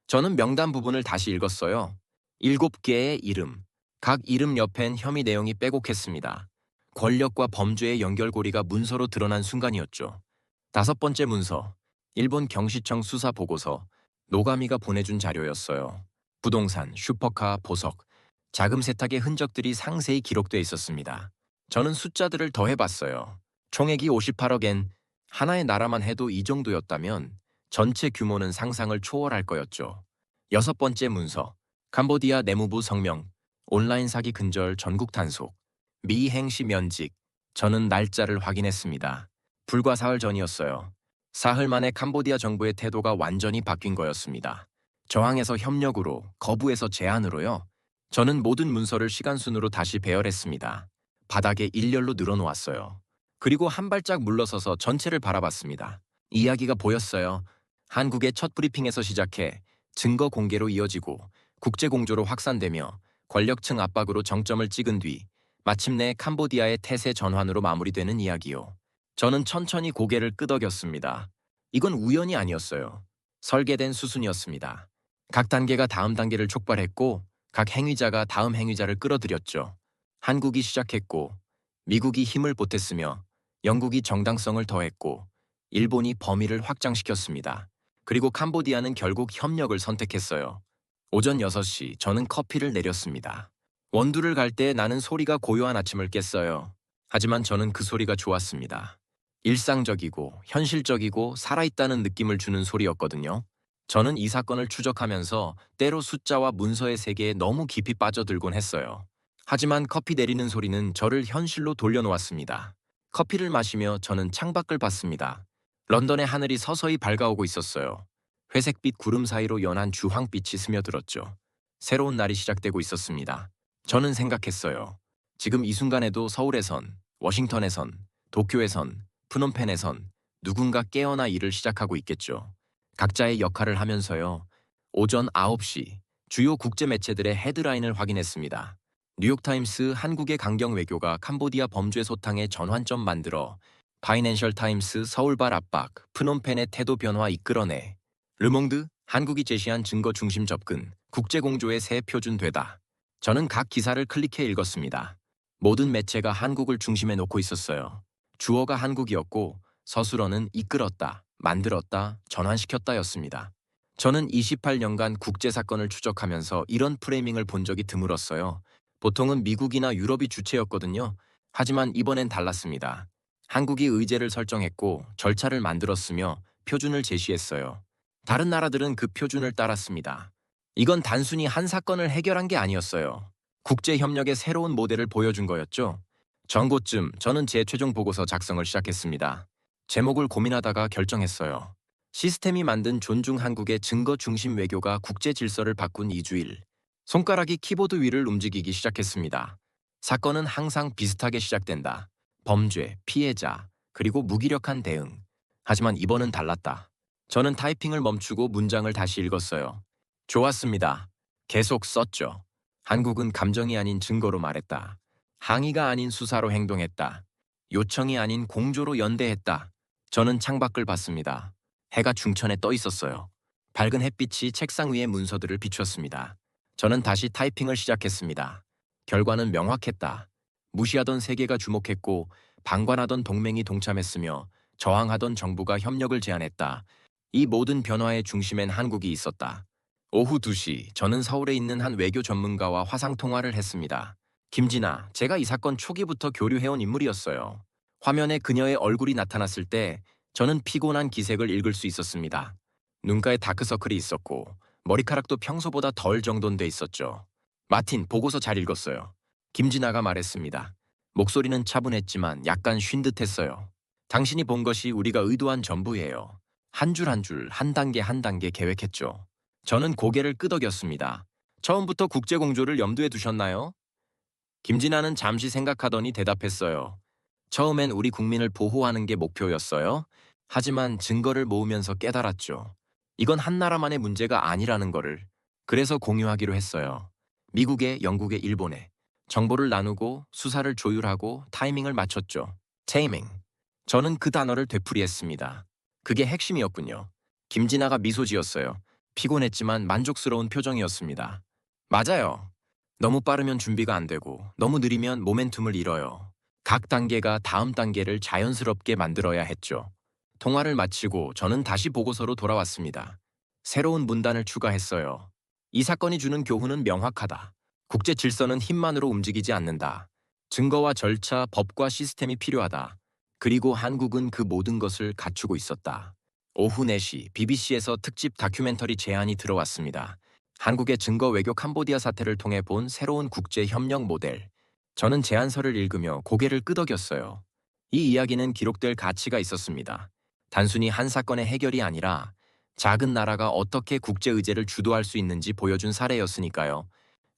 저는 명단 부분을 다시 읽었어요. 7개의 이름, 각 이름 옆엔 혐의 내용이 빼곡했습니다. 권력과 범죄의 연결고리가 문서로 드러난 순간이었죠. 다섯 번째 문서, 일본 경시청 수사 보고서, 노가미가 보내준 자료였어요. 부동산, 슈퍼카, 보석, 자금 세탁의 흔적들이 상세히 기록돼 있었습니다. 저는 숫자들을 더해봤어요. 총액이 58억엔, 하나의 나라만 해도 이 정도였다면 전체 규모는 상상을 초월할 거였죠. 여섯 번째 문서, 캄보디아 내무부 성명, 온라인 사기 근절 전국 단속, 미 행시 면직. 저는 날짜를 확인했습니다. 불과 사흘 전이었어요. 사흘 만에 캄보디아 정부의 태도가 완전히 바뀐 거였습니다. 저항에서 협력으로, 거부에서 제안으로요. 저는 모든 문서를 시간순으로 다시 배열했습니다. 바닥에 일렬로 늘어놓았어요. 그리고 한 발짝 물러서서 전체를 바라봤습니다. 이야기가 보였어요. 한국의 첫 브리핑에서 시작해 증거 공개로 이어지고 국제공조로 확산되며 권력층 압박으로 정점을 찍은 뒤 마침내 캄보디아의 태세 전환으로 마무리되는 이야기요. 저는 천천히 고개를 끄덕였습니다. 이건 우연이 아니었어요. 설계된 수순이었습니다. 각 단계가 다음 단계를 촉발했고 각 행위자가 다음 행위자를 끌어들였죠. 한국이 시작했고 미국이 힘을 보탰으며 영국이 정당성을 더했고 일본이 범위를 확장시켰습니다. 그리고 캄보디아는 결국 협력을 선택했어요. 오전 6시 저는 커피를 내렸습니다. 원두를 갈 때 나는 소리가 고요한 아침을 깼어요. 하지만 저는 그 소리가 좋았습니다. 일상적이고 현실적이고 살아있다는 느낌을 주는 소리였거든요. 저는 이 사건을 추적하면서 때로 숫자와 문서의 세계에 너무 깊이 빠져들곤 했어요. 하지만 커피 내리는 소리는 저를 현실로 돌려놓았습니다. 커피를 마시며 저는 창밖을 봤습니다. 런던의 하늘이 서서히 밝아오고 있었어요. 회색빛 구름 사이로 연한 주황빛이 스며들었죠. 새로운 날이 시작되고 있었습니다. 저는 생각했어요. 지금 이 순간에도 서울에선, 워싱턴에선, 도쿄에선, 프놈펜에선 누군가 깨어나 일을 시작하고 있겠죠. 각자의 역할을 하면서요. 오전 9시 주요 국제 매체들의 헤드라인을 확인했습니다. 뉴욕타임스 한국의 강경 외교가 캄보디아 범죄 소탕의 전환점 만들어, 파이낸셜 타임스 서울발 압박, 프놈펜의 태도 변화 이끌어내, 르몽드 한국이 제시한 증거 중심 접근, 국제공조의 새 표준 되다. 저는 각 기사를 클릭해 읽었습니다. 모든 매체가 한국을 중심에 놓고 있었어요. 주어가 한국이었고 서술어는 이끌었다, 만들었다, 전환시켰다였습니다. 저는 28년간 국제사건을 추적하면서 이런 프레이밍을 본 적이 드물었어요. 보통은 미국이나 유럽이 주체였거든요. 하지만 이번엔 달랐습니다. 한국이 의제를 설정했고 절차를 만들었으며 표준을 제시했어요. 다른 나라들은 그 표준을 따랐습니다. 이건 단순히 한 사건을 해결한 게 아니었어요. 국제협력의 새로운 모델을 보여준 거였죠. 전고쯤 저는 제 최종 보고서 작성을 시작했습니다. 제목을 고민하다가 결정했어요. 시스템이 만든 존중 한국의 증거 중심 외교가 국제 질서를 바꾼 2주일. 손가락이 키보드 위를 움직이기 시작했습니다. 사건은 항상 비슷하게 시작된다. 범죄, 피해자, 그리고 무기력한 대응. 하지만 이번은 달랐다. 저는 타이핑을 멈추고 문장을 다시 읽었어요. 좋았습니다. 계속 썼죠. 한국은 감정이 아닌 증거로 말했다. 항의가 아닌 수사로 행동했다. 요청이 아닌 공조로 연대했다. 저는 창밖을 봤습니다. 해가 중천에 떠 있었어요. 밝은 햇빛이 책상 위의 문서들을 비추었습니다. 저는 다시 타이핑을 시작했습니다. 결과는 명확했다. 무시하던 세계가 주목했고 방관하던 동맹이 동참했으며 저항하던 정부가 협력을 제안했다. 이 모든 변화의 중심엔 한국이 있었다. 오후 2시 저는 서울에 있는 한 외교 전문가와 화상통화를 했습니다. 김진아, 제가 이 사건 초기부터 교류해온 인물이었어요. 화면에 그녀의 얼굴이 나타났을 때 저는 피곤한 기색을 읽을 수 있었습니다. 눈가에 다크서클이 있었고 머리카락도 평소보다 덜 정돈돼 있었죠. 마틴, 보고서 잘 읽었어요. 김진아가 말했습니다. 목소리는 차분했지만 약간 쉰 듯했어요. 당신이 본 것이 우리가 의도한 전부예요. 한 줄 한 줄, 한 단계 한 단계 계획했죠. 저는 고개를 끄덕였습니다. 처음부터 국제공조를 염두에 두셨나요? 김진아는 잠시 생각하더니 대답했어요. 처음엔 우리 국민을 보호하는 게 목표였어요. 하지만 증거를 모으면서 깨달았죠. 이건 한 나라만의 문제가 아니라는 거를. 그래서 공유하기로 했어요. 미국에, 영국에, 일본에. 정보를 나누고 수사를 조율하고 타이밍을 맞췄죠. 테이밍. 저는 그 단어를 되풀이했습니다. 그게 핵심이었군요. 김진아가 미소 지었어요. 피곤했지만 만족스러운 표정이었습니다. 맞아요. 너무 빠르면 준비가 안 되고 너무 느리면 모멘텀을 잃어요. 각 단계가 다음 단계를 자연스럽게 만들어야 했죠. 통화를 마치고 저는 다시 보고서로 돌아왔습니다. 새로운 문단을 추가했어요. 이 사건이 주는 교훈은 명확하다. 국제 질서는 힘만으로 움직이지 않는다. 증거와 절차, 법과 시스템이 필요하다. 그리고 한국은 그 모든 것을 갖추고 있었다. 오후 4시 BBC에서 특집 다큐멘터리 제안이 들어왔습니다. 한국의 증거 외교 캄보디아 사태를 통해 본 새로운 국제 협력 모델. 저는 제안서를 읽으며 고개를 끄덕였어요. 이 이야기는 기록될 가치가 있었습니다. 단순히 한 사건의 해결이 아니라 작은 나라가 어떻게 국제 의제를 주도할 수 있는지 보여준 사례였으니까요.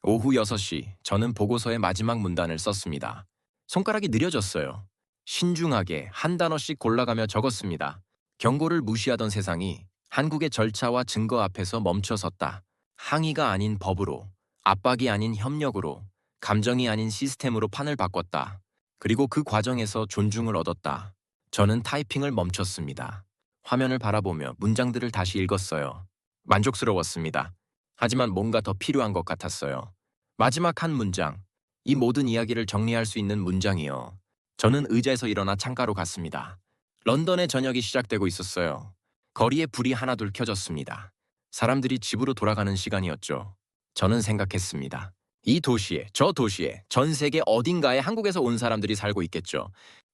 오후 6시 저는 보고서의 마지막 문단을 썼습니다. 손가락이 느려졌어요. 신중하게 한 단어씩 골라가며 적었습니다. 경고를 무시하던 세상이 한국의 절차와 증거 앞에서 멈춰섰다. 항의가 아닌 법으로, 압박이 아닌 협력으로, 감정이 아닌 시스템으로 판을 바꿨다. 그리고 그 과정에서 존중을 얻었다. 저는 타이핑을 멈췄습니다. 화면을 바라보며 문장들을 다시 읽었어요. 만족스러웠습니다. 하지만 뭔가 더 필요한 것 같았어요. 마지막 한 문장, 이 모든 이야기를 정리할 수 있는 문장이요. 저는 의자에서 일어나 창가로 갔습니다. 런던의 저녁이 시작되고 있었어요. 거리에 불이 하나둘 켜졌습니다. 사람들이 집으로 돌아가는 시간이었죠. 저는 생각했습니다. 이 도시에, 저 도시에, 전 세계 어딘가에 한국에서 온 사람들이 살고 있겠죠.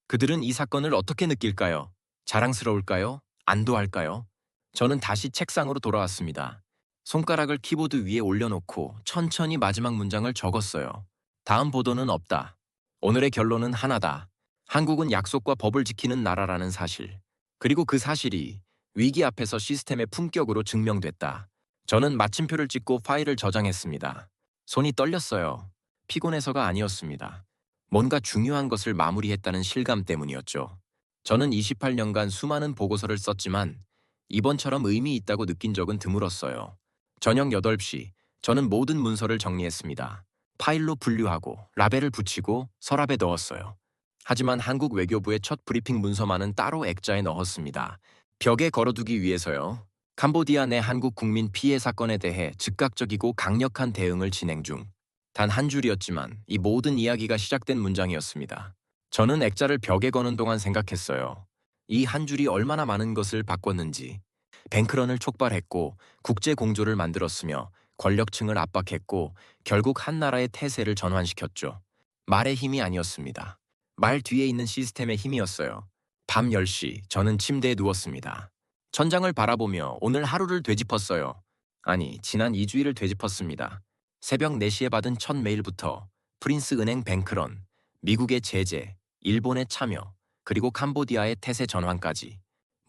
그들은 이 사건을 어떻게 느낄까요? 자랑스러울까요? 안도할까요? 저는 다시 책상으로 돌아왔습니다. 손가락을 키보드 위에 올려놓고 천천히 마지막 문장을 적었어요. 다음 보도는 없다. 오늘의 결론은 하나다. 한국은 약속과 법을 지키는 나라라는 사실. 그리고 그 사실이 위기 앞에서 시스템의 품격으로 증명됐다. 저는 마침표를 찍고 파일을 저장했습니다. 손이 떨렸어요. 피곤해서가 아니었습니다. 뭔가 중요한 것을 마무리했다는 실감 때문이었죠. 저는 28년간 수많은 보고서를 썼지만 이번처럼 의미 있다고 느낀 적은 드물었어요. 저녁 8시, 저는 모든 문서를 정리했습니다. 파일로 분류하고 라벨을 붙이고 서랍에 넣었어요. 하지만 한국 외교부의 첫 브리핑 문서만은 따로 액자에 넣었습니다. 벽에 걸어두기 위해서요. 캄보디아 내 한국 국민 피해 사건에 대해 즉각적이고 강력한 대응을 진행 중. 단 한 줄이었지만 이 모든 이야기가 시작된 문장이었습니다. 저는 액자를 벽에 거는 동안 생각했어요. 이 한 줄이 얼마나 많은 것을 바꿨는지. 뱅크런을 촉발했고 국제 공조를 만들었으며 권력층을 압박했고 결국 한 나라의 태세를 전환시켰죠. 말의 힘이 아니었습니다. 말 뒤에 있는 시스템의 힘이었어요. 밤 10시 저는 침대에 누웠습니다. 천장을 바라보며 오늘 하루를 되짚었어요. 아니, 지난 2주일을 되짚었습니다. 새벽 4시에 받은 첫 메일부터 프린스 은행 뱅크런, 미국의 제재, 일본의 참여, 그리고 캄보디아의 태세 전환까지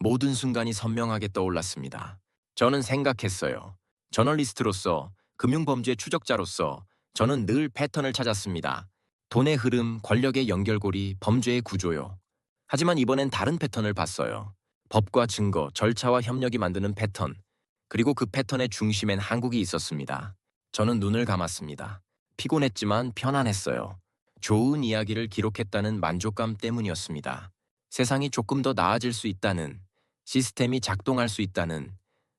모든 순간이 선명하게 떠올랐습니다. 저는 생각했어요. 저널리스트로서, 금융범죄 추적자로서 저는 늘 패턴을 찾았습니다. 돈의 흐름, 권력의 연결고리, 범죄의 구조요. 하지만 이번엔 다른 패턴을 봤어요. 법과 증거, 절차와 협력이 만드는 패턴. 그리고 그 패턴의 중심엔 한국이 있었습니다. 저는 눈을 감았습니다. 피곤했지만 편안했어요. 좋은 이야기를 기록했다는 만족감 때문이었습니다. 세상이 조금 더 나아질 수 있다는, 시스템이 작동할 수 있다는,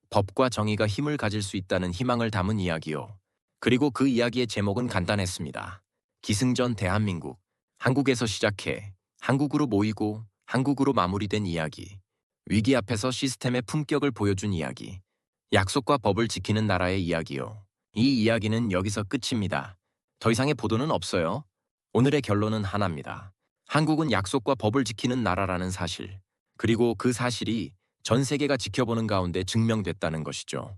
법과 정의가 힘을 가질 수 있다는 희망을 담은 이야기요. 그리고 그 이야기의 제목은 간단했습니다. 기승전 대한민국. 한국에서 시작해 한국으로 모이고 한국으로 마무리된 이야기. 위기 앞에서 시스템의 품격을 보여준 이야기. 약속과 법을 지키는 나라의 이야기요. 이 이야기는 여기서 끝입니다. 더 이상의 보도는 없어요. 오늘의 결론은 하나입니다. 한국은 약속과 법을 지키는 나라라는 사실. 그리고 그 사실이 전 세계가 지켜보는 가운데 증명됐다는 것이죠.